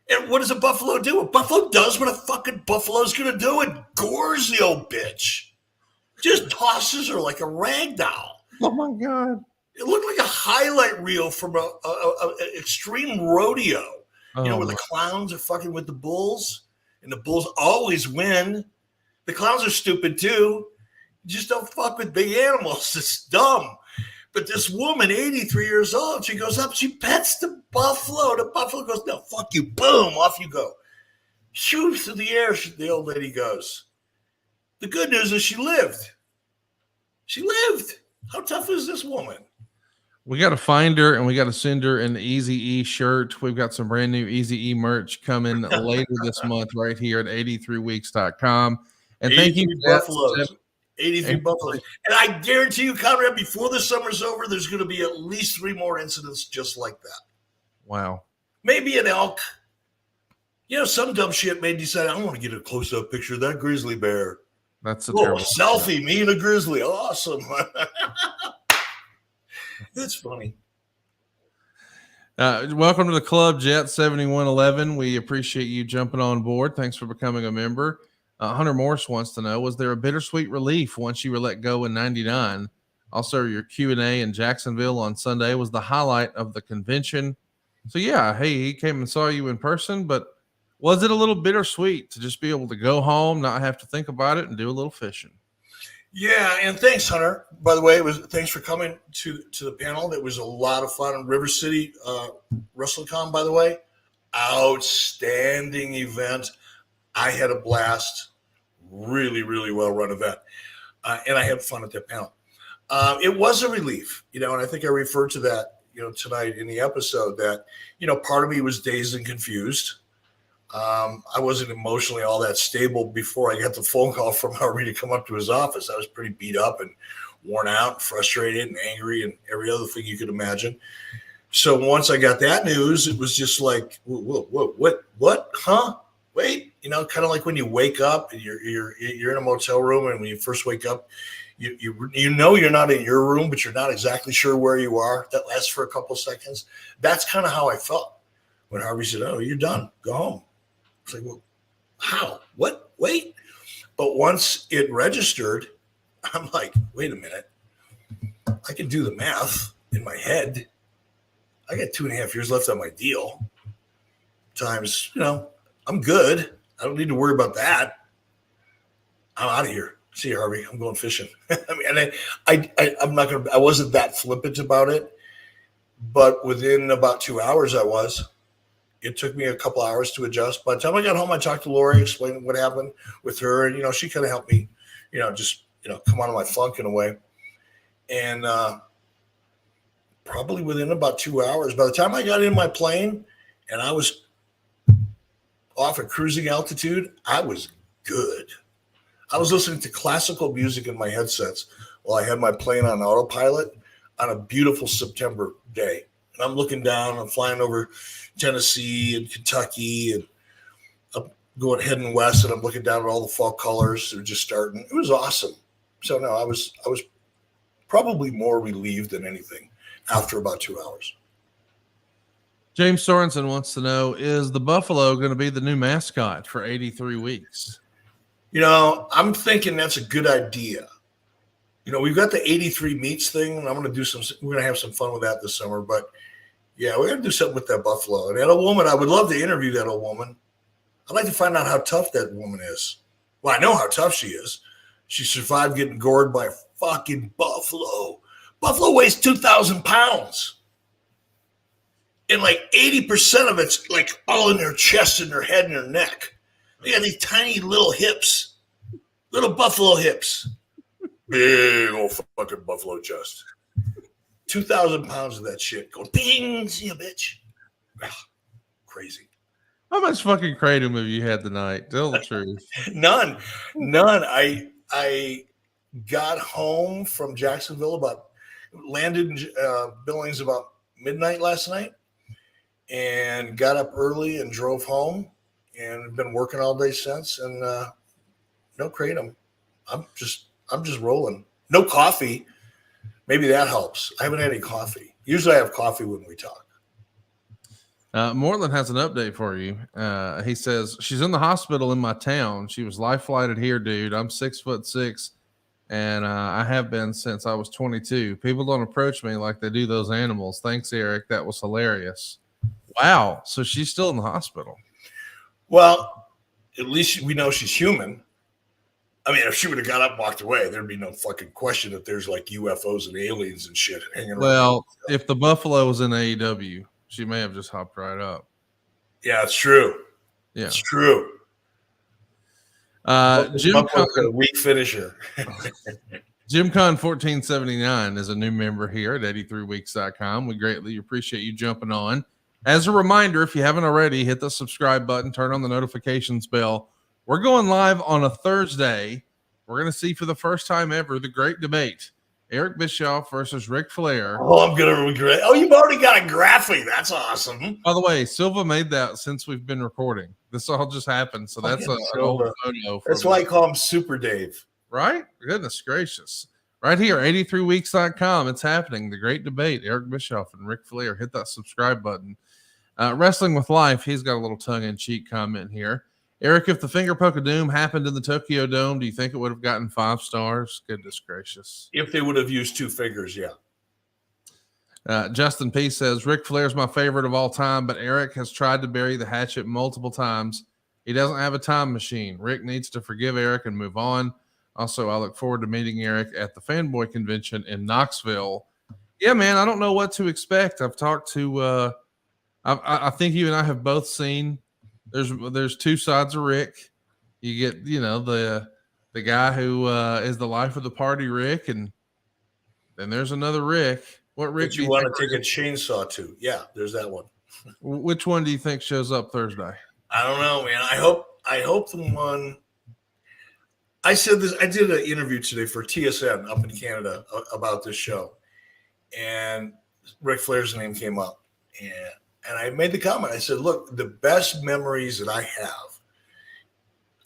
And what does a buffalo do? A buffalo does what a fucking buffalo's going to do. It gores the old bitch. Just tosses her like a rag doll. Oh, my God. It looked like a highlight reel from a extreme rodeo. Where the clowns are fucking with the bulls, and the bulls always win. The clowns are stupid too. You just don't fuck with big animals. It's dumb. But this woman, 83 years old, she goes up, she pets the buffalo. The buffalo goes, no, fuck you. Boom, off you go. Shoots through the air, the old lady goes. The good news is she lived. She lived. How tough is this woman? We got to find her and we got to send her an Easy E shirt. We've got some brand new Easy E merch coming later this month right here at 83weeks.com. And thank you, Buffaloes. 83 Buffaloes. And I guarantee you, Conrad, before the summer's over, there's going to be at least 3 more incidents just like that. Wow. Maybe an elk. Some dumb shit may decide, I want to get a close-up picture of that grizzly bear. That's a terrible selfie, me and a grizzly. Awesome. That's funny. Welcome to the club, Jet 7111. We appreciate you jumping on board. Thanks for becoming a member. Hunter Morse wants to know, was there a bittersweet relief once you were let go in 99? Also, your Q&A in Jacksonville on Sunday was the highlight of the convention. So, yeah, hey, he came and saw you in person, but was it a little bittersweet to just be able to go home, not have to think about it, and do a little fishing? Yeah, and thanks, Hunter. By the way, thanks for coming to the panel. That was a lot of fun in River City WrestleCon, by the way. Outstanding event. I had a blast. Really, really well-run event. And I had fun at that panel. It was a relief, and I think I referred to that, tonight in the episode that, part of me was dazed and confused. I wasn't emotionally all that stable before I got the phone call from Harvey to come up to his office. I was pretty beat up and worn out, and frustrated and angry and every other thing you could imagine. So once I got that news, it was just like, what, huh? Wait, kind of like when you wake up and you're in a motel room, and when you first wake up, you know you're not in your room, but you're not exactly sure where you are. That lasts for a couple of seconds. That's kind of how I felt when Harvey said, "Oh, you're done. Go home." I was like, well, how? What? Wait. But once it registered, I'm like, wait a minute. I can do the math in my head. I got 2.5 years left on my deal. Times, I'm good. I don't need to worry about that. I'm out of here. See you, Harvey. I'm going fishing. I'm not going to, I wasn't that flippant about it, but within about 2 hours I was. It took me a couple hours to adjust. By the time I got home, I talked to Lori, explained what happened with her. And, she kind of helped me, just, come out of my funk in a way. And probably within about 2 hours, by the time I got in my plane and I was off at cruising altitude, I was good. I was listening to classical music in my headsets while I had my plane on autopilot on a beautiful September day. And I'm looking down, I'm flying over Tennessee and Kentucky, and I'm heading west, and I'm looking down at all the fall colors. They're just starting. It was awesome. So no, I was probably more relieved than anything after about 2 hours. James Sorensen wants to know, is the Buffalo going to be the new mascot for 83 weeks? I'm thinking that's a good idea. We've got the 83 meets thing, and we're going to have some fun with that this summer. But yeah, we're going to do something with that Buffalo. And that old woman, I would love to interview that old woman. I'd like to find out how tough that woman is. Well, I know how tough she is. She survived getting gored by a fucking buffalo. Buffalo weighs 2,000 pounds. And like 80% of it's like all in their chest and their head and their neck. They got these tiny little hips, little buffalo hips. Big old fucking buffalo chest. 2,000 pounds of that shit going, bing, see ya, bitch. Ugh, crazy. How much fucking kratom have you had tonight? Tell the truth. None. I got home from Jacksonville landed in Billings about midnight last night, and got up early and drove home, and been working all day since. And no kratom. I'm just rolling. No coffee. Maybe that helps. I haven't had any coffee. Usually I have coffee when we talk. Moreland has an update for you. He says, she's in the hospital in my town. She was life flighted here, dude. I'm 6'6", and I have been since I was 22. People don't approach me like they do those animals. Thanks, Eric. That was hilarious. Wow. So she's still in the hospital. Well, at least we know she's human. I mean, if she would have got up and walked away, there'd be no fucking question that there's like UFOs and aliens and shit hanging around. Well, if the Buffalo was in AEW, she may have just hopped right up. Yeah, it's true. Yeah, it's true. Jim Buffalo's got a weak finisher. JimCon1479 is a new member here at 83weeks.com. We greatly appreciate you jumping on. As a reminder, if you haven't already, hit the subscribe button, turn on the notifications bell. We're going live on a Thursday. We're going to see for the first time ever the great debate. Eric Bischoff versus Ric Flair. Oh, I'm going to regret. Oh, you've already got a graphic. That's awesome. By the way, Silva made that since we've been recording. This all just happened. So that's an old photo. That's why I call him Super Dave. Right? Goodness gracious. Right here, 83weeks.com. It's happening. The great debate. Eric Bischoff and Ric Flair. Hit that subscribe button. Wrestling with Life. He's got a little tongue-in-cheek comment here. Eric, if the finger poke of doom happened in the Tokyo Dome, do you think it would have gotten 5 stars? Goodness gracious. If they would have used 2 fingers, yeah. Justin P. says, Ric Flair's my favorite of all time, but Eric has tried to bury the hatchet multiple times. He doesn't have a time machine. Rick needs to forgive Eric and move on. Also, I look forward to meeting Eric at the Fanboy Convention in Knoxville. Yeah, man, I don't know what to expect. I've talked to I think you and I have both seen there's 2 sides of Rick. You get, the guy who is the life of the party, Rick, and then there's another Rick. What Rick do you want to take a chainsaw to? Yeah, there's that one. Which one do you think shows up Thursday? I don't know, man. I hope the one. I said this. I did an interview today for TSN up in Canada about this show, and Ric Flair's name came up, and I made the comment. I said, "Look, the best memories that I have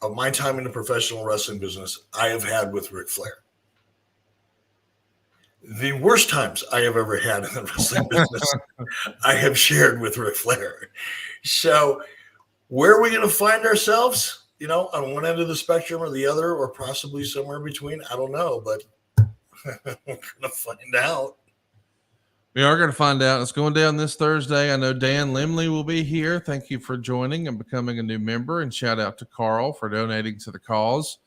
of my time in the professional wrestling business, I have had with Ric Flair. The worst times I have ever had in the wrestling business, I have shared with Ric Flair. So, where are we going to find ourselves? On one end of the spectrum or the other, or possibly somewhere between? I don't know, but we're going to find out. We are going to find out. It's going down this Thursday. I know Dan Limley will be here. Thank you for joining and becoming a new member. And shout out to Carl for donating to the cause.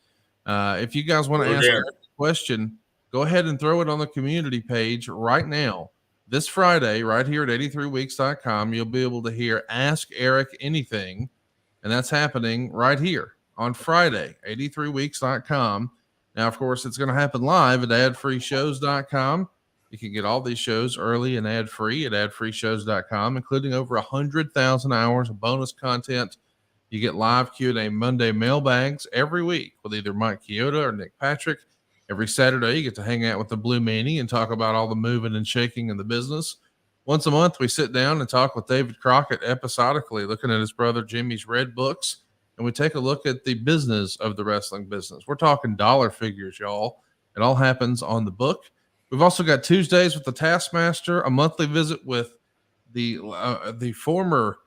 If you guys want to ask a question, go ahead and throw it on the community page right now. This Friday, right here at 83weeks.com, you'll be able to hear Ask Eric Anything. And that's happening right here on Friday, 83weeks.com. Now, of course, it's going to happen live at adfreeshows.com. You can get all these shows early and ad-free at adfreeshows.com, including over 100,000 hours of bonus content. You get live Q&A Monday mailbags every week with either Mike Chioda or Nick Patrick. Every Saturday, you get to hang out with the Blue Meanie and talk about all the moving and shaking in the business. Once a month, we sit down and talk with David Crockett episodically, looking at his brother Jimmy's Red Books, and we take a look at the business of the wrestling business. We're talking dollar figures, y'all. It all happens on the book. We've also got Tuesdays with the Taskmaster, a monthly visit with the former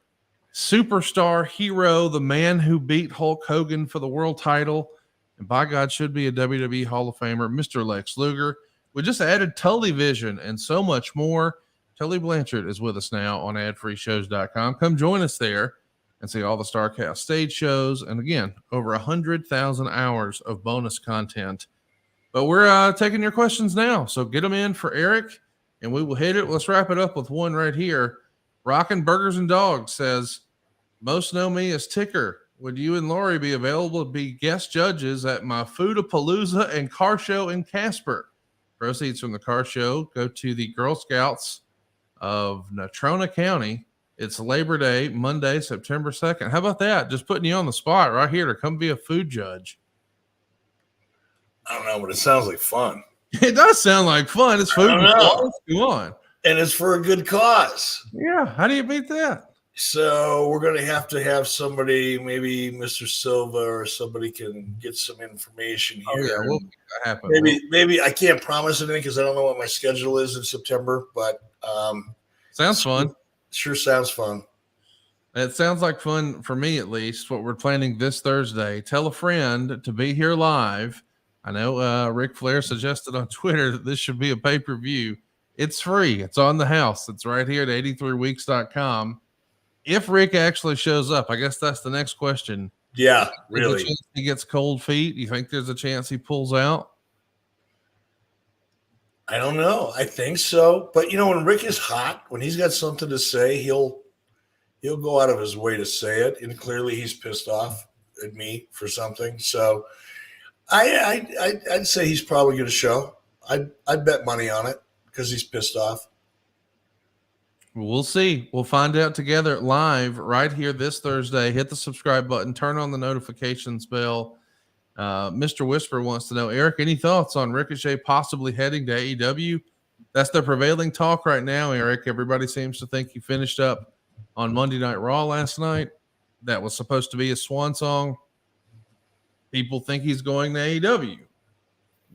superstar hero, the man who beat Hulk Hogan for the world title, and by God should be a WWE Hall of Famer, Mr. Lex Luger. We just added Tully Vision and so much more. Tully Blanchard is with us now on adfreeshows.com. Come join us there and see all the Starrcade stage shows. And again, over 100,000 hours of bonus content. But we're taking your questions now. So get them in for Eric and we will hit it. Let's wrap it up with one right here. Rockin' Burgers and Dogs says, most know me as Ticker. Would you and Lori be available to be guest judges at my Foodapalooza and car show in Casper? Proceeds from the car show go to the Girl Scouts of Natrona County. It's Labor Day, Monday, September 2nd. How about that? Just putting you on the spot right here to come be a food judge. I don't know, but it sounds like fun. It does sound like fun. It's food. Come on. And it's for a good cause. Yeah. How do you beat that? So we're going to have somebody, maybe Mr. Silva or somebody can get some information here. Oh, yeah, we'll make that happen. Maybe I can't promise anything because I don't know what my schedule is in September, but sounds fun. Sure sounds fun. It sounds like fun for me, at least, what we're planning this Thursday. Tell a friend to be here live. I know Ric Flair suggested on Twitter that this should be a pay-per-view. It's free. It's on the house. It's right here at 83weeks.com. If Rick actually shows up, I guess that's the next question. Yeah, really. He gets cold feet. You think there's a chance he pulls out? I don't know. I think so. But, when Rick is hot, when he's got something to say, he'll go out of his way to say it. And clearly he's pissed off at me for something. So I'd say he's probably going to show. I'd bet money on it because he's pissed off. We'll see. We'll find out together live right here this Thursday. Hit the subscribe button, turn on the notifications bell. Mr. Whisper wants to know, Eric, any thoughts on Ricochet possibly heading to AEW? That's the prevailing talk right now, Eric. Everybody seems to think he finished up on Monday Night Raw last night. That was supposed to be his swan song. People think he's going to AEW.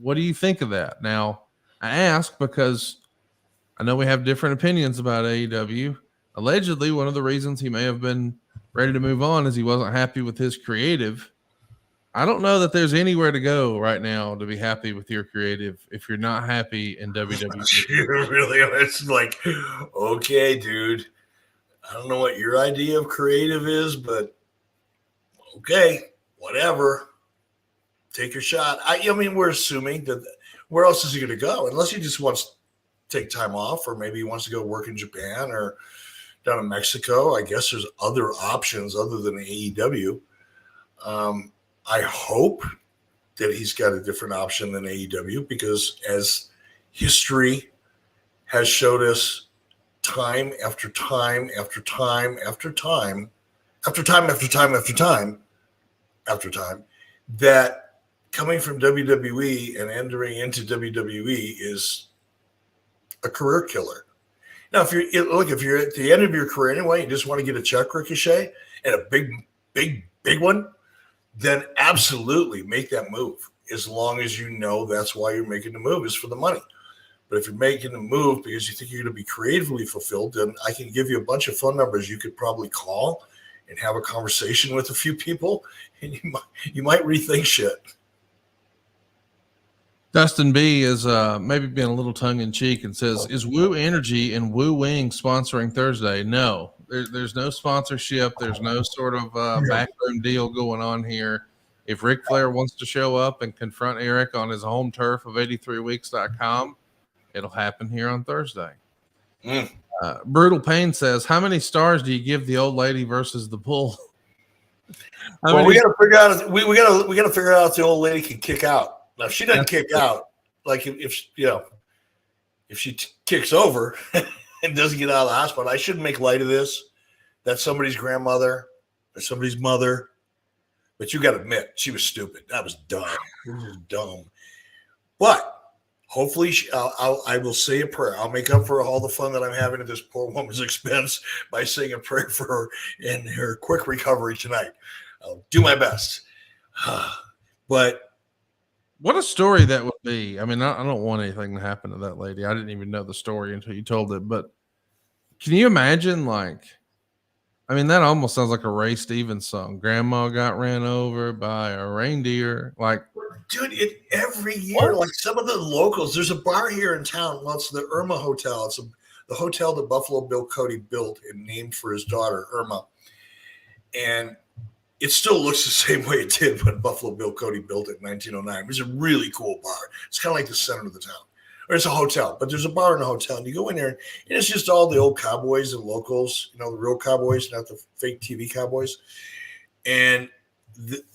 What do you think of that? Now, I ask because I know we have different opinions about AEW. Allegedly, one of the reasons he may have been ready to move on is he wasn't happy with his creative. I don't know that there's anywhere to go right now to be happy with your creative if you're not happy in WWE. Really, it's like, okay, dude. I don't know what your idea of creative is, but okay, whatever. Take your shot. I mean, we're assuming that where else is he going to go? Unless he just wants to take time off, or maybe he wants to go work in Japan or down in Mexico. I guess there's other options other than AEW. I hope that he's got a different option than AEW because as history has showed us time after time after time after time after time after time after time after time that coming from WWE and entering into WWE is a career killer. Now, if you're at the end of your career anyway, you just want to get a check, Ricochet, and a big one, then absolutely make that move. As long as you know that's why you're making the move is for the money. But if you're making the move because you think you're going to be creatively fulfilled, then I can give you a bunch of phone numbers you could probably call and have a conversation with a few people, and you might rethink shit. Dustin B is maybe being a little tongue-in-cheek and says, is Woo Energy and Woo Wing sponsoring Thursday? No, there's no sponsorship. There's no sort of backroom deal going on here. If Ric Flair wants to show up and confront Eric on his home turf of 83weeks.com, it'll happen here on Thursday. Brutal Pain says, how many stars do you give the old lady versus the bull? Well, we got to figure out. We got to figure out if the old lady can kick out. Now, if she doesn't kick out, like if she kicks over and doesn't get out of the hospital, I shouldn't make light of this. That's somebody's grandmother or somebody's mother. But you got to admit, she was stupid. That was dumb. It was just dumb. But hopefully, I will say a prayer. I'll make up for all the fun that I'm having at this poor woman's expense by saying a prayer for her and her quick recovery tonight. I'll do my best. But what a story that would be. I mean, I don't want anything to happen to that lady. I didn't even know the story until you told it. But can you imagine, like, I mean, that almost sounds like a Ray Stevens song. Grandma got ran over by a reindeer. Like, dude, every year, like some of the locals, there's a bar here in town. Well, it's the Irma Hotel. It's the hotel that Buffalo Bill Cody built and named for his daughter, Irma. And it still looks the same way it did when Buffalo Bill Cody built it in 1909. It was a really cool bar. It's kind of like the center of the town. Or it's a hotel, but there's a bar in a hotel. And you go in there, and it's just all the old cowboys and locals, the real cowboys, not the fake TV cowboys. And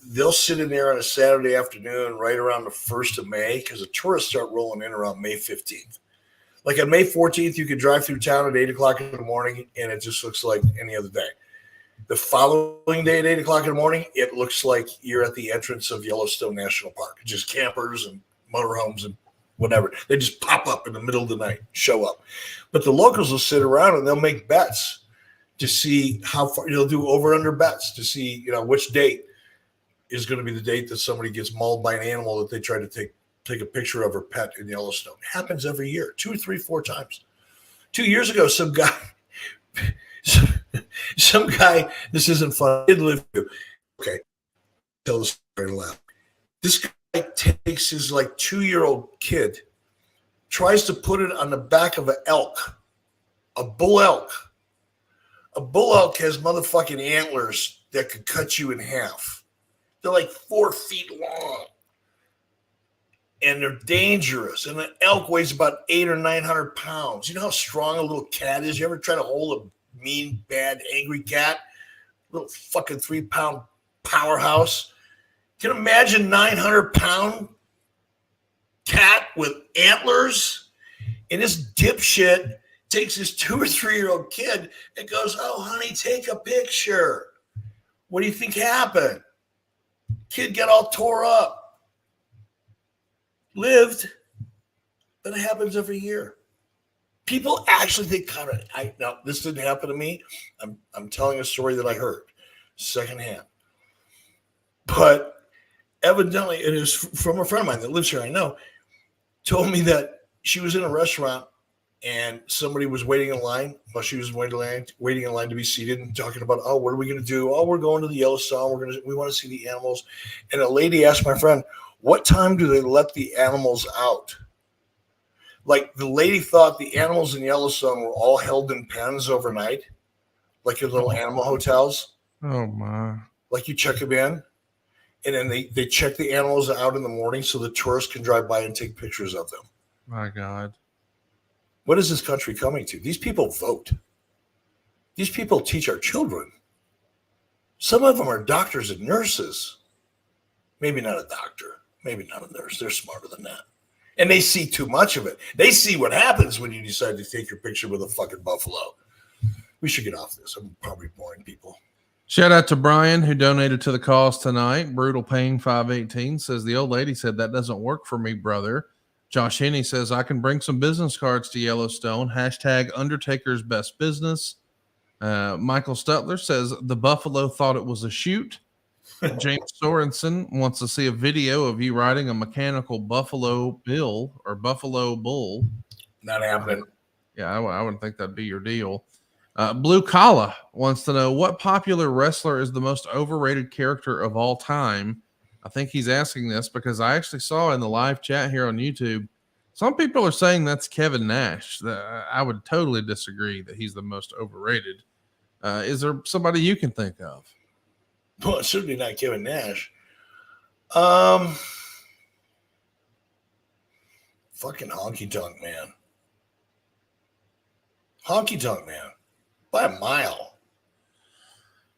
they'll sit in there on a Saturday afternoon right around the 1st of May because the tourists start rolling in around May 15th. Like on May 14th, you could drive through town at 8 o'clock in the morning, and it just looks like any other day. The following day at 8 o'clock in the morning, it looks like you're at the entrance of Yellowstone National Park. Just campers and motorhomes and whatever. They just pop up in the middle of the night, show up. But the locals will sit around and they'll make bets to see how far. They'll do over-under bets to see, which date is going to be the date that somebody gets mauled by an animal that they try to take a picture of or pet in Yellowstone. It happens every year, 2, 3, 4 times. 2 years ago, some guy, this isn't fun. Did live here. Okay, tell the story loud. This guy takes his 2-year-old kid, tries to put it on the back of an elk, a bull elk. A bull elk has motherfucking antlers that could cut you in half. They're like 4 feet long. And they're dangerous. And an elk weighs about 800 or 900 pounds. You know how strong a little cat is? You ever try to hold a mean, bad, angry cat? Little fucking 3-pound powerhouse. Can you imagine 900-pound cat with antlers, and this dipshit takes his 2 or 3-year-old kid and goes, "Oh, honey, take a picture." What do you think happened? Kid got all tore up. Lived. But it happens every year. People actually think now this didn't happen to me. I'm telling a story that I heard secondhand. But evidently it is from a friend of mine that lives here, I know, told me that she was in a restaurant and somebody was waiting in line while she was waiting in line to be seated and talking about, "Oh, what are we going to do? Oh, we're going to the Yellowstone. We want to see the animals." And a lady asked my friend, "What time do they let the animals out?" Like, the lady thought the animals in Yellowstone were all held in pens overnight, like in little animal hotels. Oh my! Like, you check them in, and then they check the animals out in the morning so the tourists can drive by and take pictures of them. My God. What is this country coming to? These people vote. These people teach our children. Some of them are doctors and nurses. Maybe not a doctor. Maybe not a nurse. They're smarter than that. And they see too much of it. They see what happens when you decide to take your picture with a fucking buffalo. We should get off this. I'm probably boring people. Shout out to Brian, who donated to the cause tonight. Brutal Pain 518 says, "The old lady said that doesn't work for me, brother." Josh Henney says, "I can bring some business cards to Yellowstone. Hashtag Undertaker's best business." Michael Stutler says, "The buffalo thought it was a shoot." James Sorensen wants to see a video of you riding a mechanical buffalo bull. Not happening. Yeah, I wouldn't think that'd be your deal. Blue Collar wants to know, what popular wrestler is the most overrated character of all time? I think he's asking this because I actually saw in the live chat here on YouTube, some people are saying that's Kevin Nash. I would totally disagree that he's the most overrated. Is there somebody you can think of? Well, it's certainly not Kevin Nash. Fucking Honky Tonk Man. Honky Tonk Man. By a mile.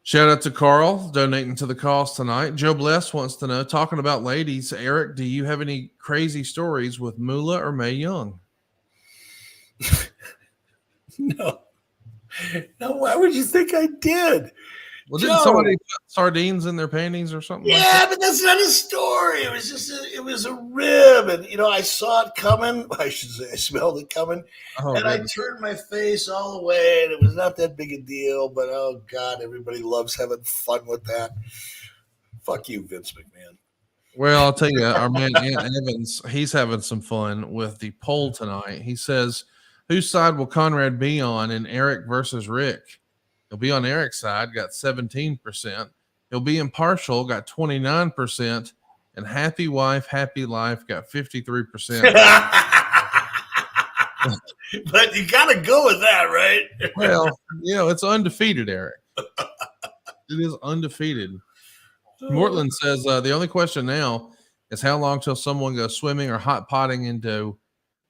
Shout out to Carl donating to the cause tonight. Joe Bless wants to know, talking about ladies, Eric, do you have any crazy stories with Moolah or Mae Young? No. Why would you think I did? Well, didn't somebody put sardines in their panties or something? Yeah, like that? but that's not a story. It was just it was a rib, and I saw it coming. I should say I smelled it coming, and I turned my face all the way, and it was not that big a deal. But oh God, everybody loves having fun with that. Fuck you, Vince McMahon. Well, I'll tell you, our man Ant Evans, he's having some fun with the poll tonight. He says, "Whose side will Conrad be on in Eric versus Rick?" He'll be on Eric's side, got 17%. He'll be impartial, got 29%. And happy wife, happy life, got 53%. But you got to go with that, right? Well, it's undefeated, Eric. It is undefeated. Mortland says, the only question now is how long till someone goes swimming or hot potting into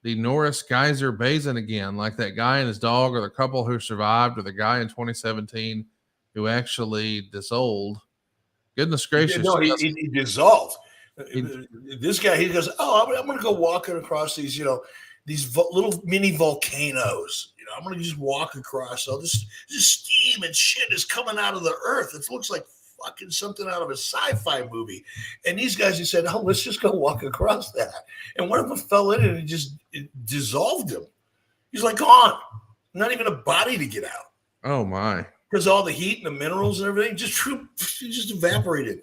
the Norris Geyser Basin again, like that guy and his dog, or the couple who survived, or the guy in 2017 who actually dissolved. Goodness gracious. No, he dissolved. This guy, he goes, "Oh, I'm going to go walking across these, these little mini volcanoes. I'm going to just walk across. So this steam and shit is coming out of the earth. It looks like fucking something out of a sci-fi movie." And these guys, he said, "Oh, let's just go walk across that." And one of them fell in and it dissolved him. He's like gone. Not even a body to get out. Oh my. Because all the heat and the minerals and everything just evaporated.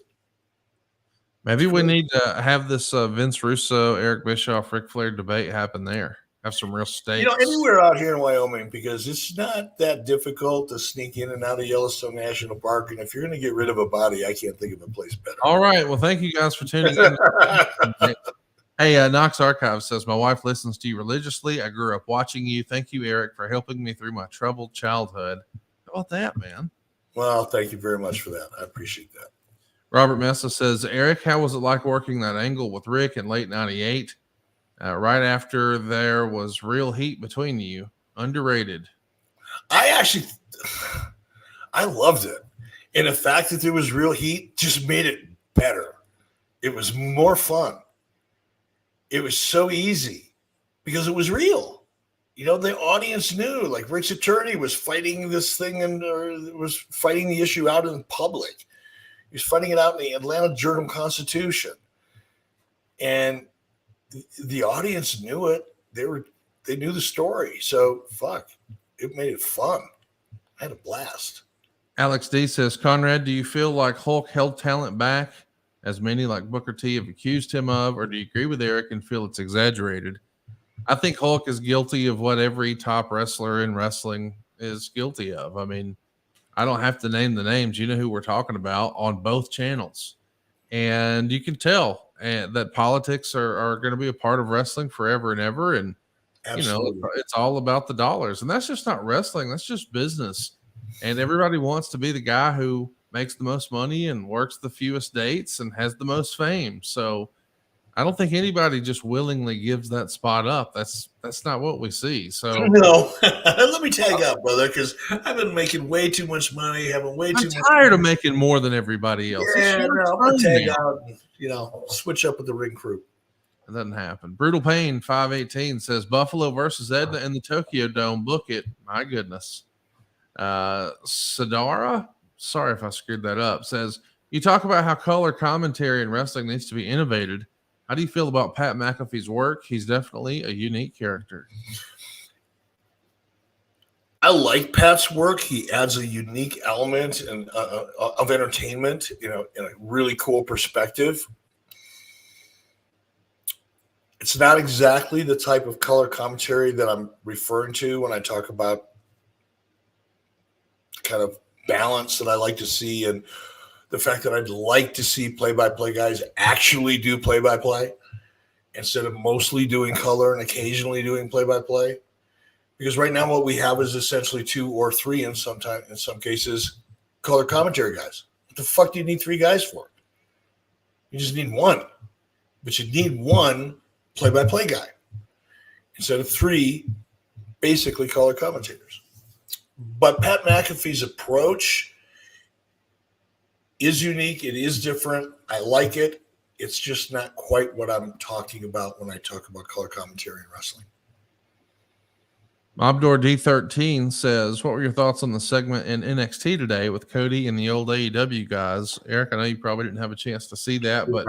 Maybe we need to have this Vince Russo, Eric Bischoff, Ric Flair debate happen there. Have some real stakes. Anywhere out here in Wyoming, because it's not that difficult to sneak in and out of Yellowstone National Park. And if you're going to get rid of a body, I can't think of a place better. All right. Well, thank you guys for tuning in. Hey, Knox Archive says, "My wife listens to you religiously. I grew up watching you. Thank you, Eric, for helping me through my troubled childhood." How about that, man? Well, thank you very much for that. I appreciate that. Robert Mesa says, "Eric, how was it like working that angle with Rick in late 98? Right after there was real heat between you. Underrated." I loved it. And the fact that there was real heat just made it better. It was more fun. it was so easy because it was real. You know, the audience knew, like Rick's attorney was fighting this thing and was fighting the issue out in public. He was fighting it out in the Atlanta Journal-Constitution. And the audience knew it. They knew the story. So, it made it fun. I had a blast. Alex D says, Conrad, do you feel like Hulk held talent back, as many like Booker T have accused him of, or do you agree with Eric and feel it's exaggerated? I think Hulk is guilty of what every top wrestler in wrestling is guilty of. I mean, I don't have to name the names. You know who we're talking about on both channels. And you can tell that politics are going to be a part of wrestling forever and ever. And, Absolutely. you know, it's all about the dollars. And that's just not wrestling. That's just business. And everybody wants to be the guy who makes the most money and works the fewest dates and has the most fame. So I don't think anybody just willingly gives that spot up. That's not what we see. So no, let me tag out, brother, because I've been making way too much money, having way too much. I'm tired of making more than everybody else. Yeah, no, I'm gonna tag out and, switch up with the ring crew. It doesn't happen. Brutal Pain 518 says Buffalo versus Edna in the Tokyo Dome. Book it. My goodness. Sadara, sorry if I screwed that up, says, you talk about how color commentary in wrestling needs to be innovated. How do you feel about Pat McAfee's work? He's definitely a unique character. I like Pat's work. He adds a unique element of entertainment, in a really cool perspective. It's not exactly the type of color commentary that I'm referring to when I talk about kind of balance that I like to see, and the fact that I'd like to see play-by-play guys actually do play-by-play instead of mostly doing color and occasionally doing play-by-play. Because right now what we have is essentially 2 or 3 in some cases color commentary guys. What the fuck do you need 3 guys for? You just need 1. But you need 1 play-by-play guy instead of 3 basically color commentators. But Pat McAfee's approach is unique. It is different. I like it. It's just not quite what I'm talking about when I talk about color commentary in wrestling. Mobdor D13 says, what were your thoughts on the segment in NXT today with Cody and the old AEW guys? Eric, I know you probably didn't have a chance to see that, but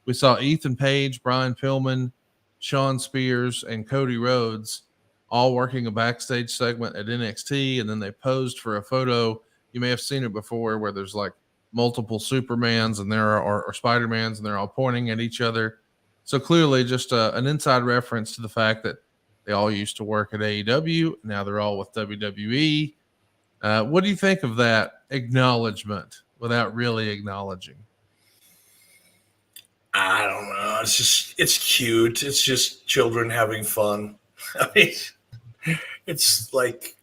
we saw Ethan Page, Brian Pillman, Sean Spears, and Cody Rhodes all working a backstage segment at NXT, and then they posed for a photo. You may have seen it before where there's like multiple Supermans and or Spider-Mans, and they're all pointing at each other. So clearly just an inside reference to the fact that they all used to work at AEW. Now they're all with WWE. What do you think of that acknowledgement without really acknowledging? I don't know. It's cute. It's just children having fun. I mean, it's like,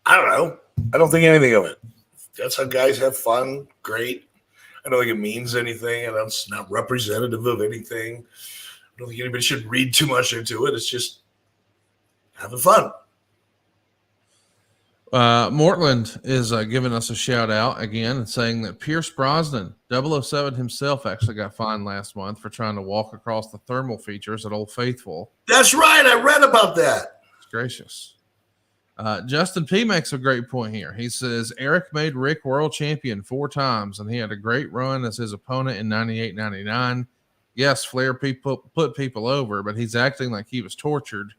I don't know. I don't think anything of it. That's how guys have fun. Great. I don't think it means anything, and it's not representative of anything. I don't think anybody should read too much into it. It's just having fun. Mortland is giving us a shout out again and saying that Pierce Brosnan, 007 himself, actually got fined last month for trying to walk across the thermal features at Old Faithful. That's right. I read about that. It's gracious. Justin P makes a great point here. He says Eric made Rick world champion 4 times, and he had a great run as his opponent in 98-99. Yes, Flair put people over, but he's acting like he was tortured.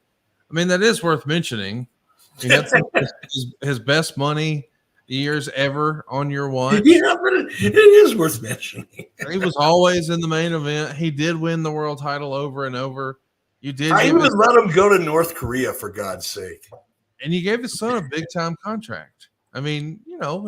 I mean, that is worth mentioning. He had his best money years ever on your watch. Yeah, but it is worth mentioning. He was always in the main event. He did win the world title over and over. You did. I even let him go to North Korea, for God's sake. And you gave his son a big time contract. I mean, it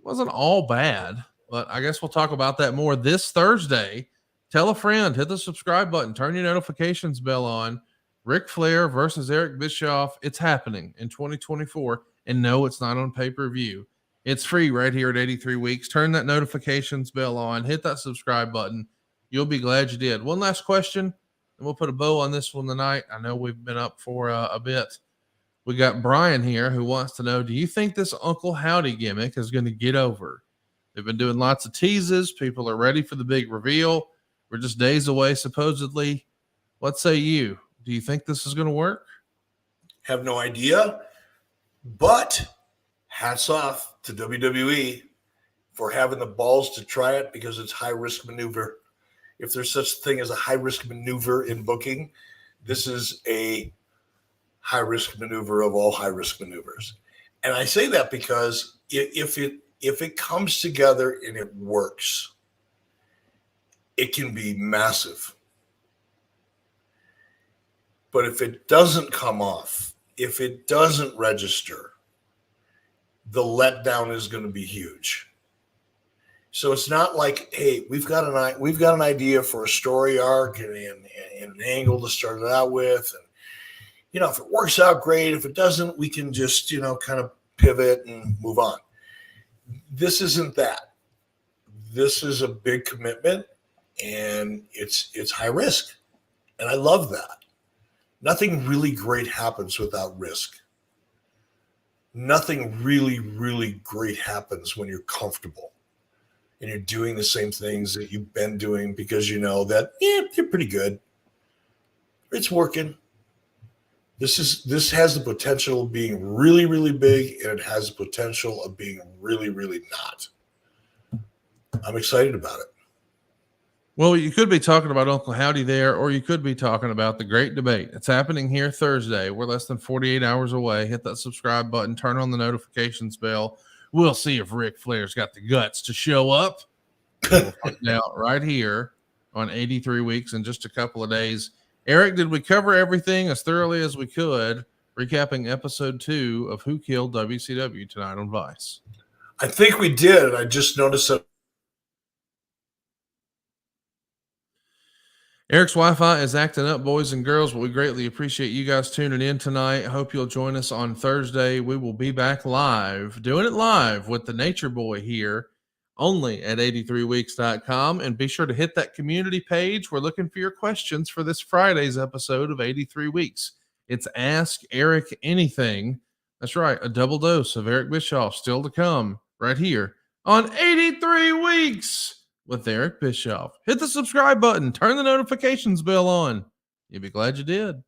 wasn't all bad, but I guess we'll talk about that more this Thursday. Tell a friend, hit the subscribe button, turn your notifications bell on. Ric Flair versus Eric Bischoff. It's happening in 2024. And no, it's not on pay-per-view. It's free right here at 83 Weeks. Turn that notifications bell on, hit that subscribe button. You'll be glad you did. One last question, and we'll put a bow on this one tonight. I know we've been up for a bit. We got Brian here who wants to know, do you think this Uncle Howdy gimmick is going to get over? They've been doing lots of teases. People are ready for the big reveal. We're just days away, supposedly. What say you? Do you think this is going to work? Have no idea, but hats off to WWE for having the balls to try it, because it's high risk maneuver. If there's such a thing as a high risk maneuver in booking, this is a high risk maneuver of all high risk maneuvers. And I say that because if it comes together and it works, it can be massive. But if it doesn't come off, if it doesn't register, the letdown is going to be huge. So it's not like, hey, we've got an idea for a story arc and an angle to start it out with, and if it works out, great. If it doesn't, we can just kind of pivot and move on. This isn't that. This is a big commitment, and it's high risk, and I love that. Nothing really great happens without risk. Nothing really, really great happens when you're comfortable and you're doing the same things that you've been doing because you know that, you're pretty good. It's working. This has the potential of being really, really big, and it has the potential of being really, really not. I'm excited about it. Well, you could be talking about Uncle Howdy there, or you could be talking about the great debate. It's happening here Thursday. We're less than 48 hours away. Hit that subscribe button, turn on the notifications bell. We'll see if Ric Flair's got the guts to show up. We'll find out right here on 83 Weeks in just a couple of days. Eric, did we cover everything as thoroughly as we could, recapping episode 2 of Who Killed WCW tonight on Vice? I think we did. I just noticed that Eric's Wi-Fi is acting up, boys and girls, but we greatly appreciate you guys tuning in tonight. I hope you'll join us on Thursday. We will be back live, doing it live with the Nature Boy here, only at 83weeks.com. And be sure to hit that community page. We're looking for your questions for this Friday's episode of 83 Weeks. It's Ask Eric Anything. That's right, a double dose of Eric Bischoff still to come right here on 83 Weeks. With Eric Bischoff. Hit the subscribe button. Turn the notifications bell on. You'll be glad you did.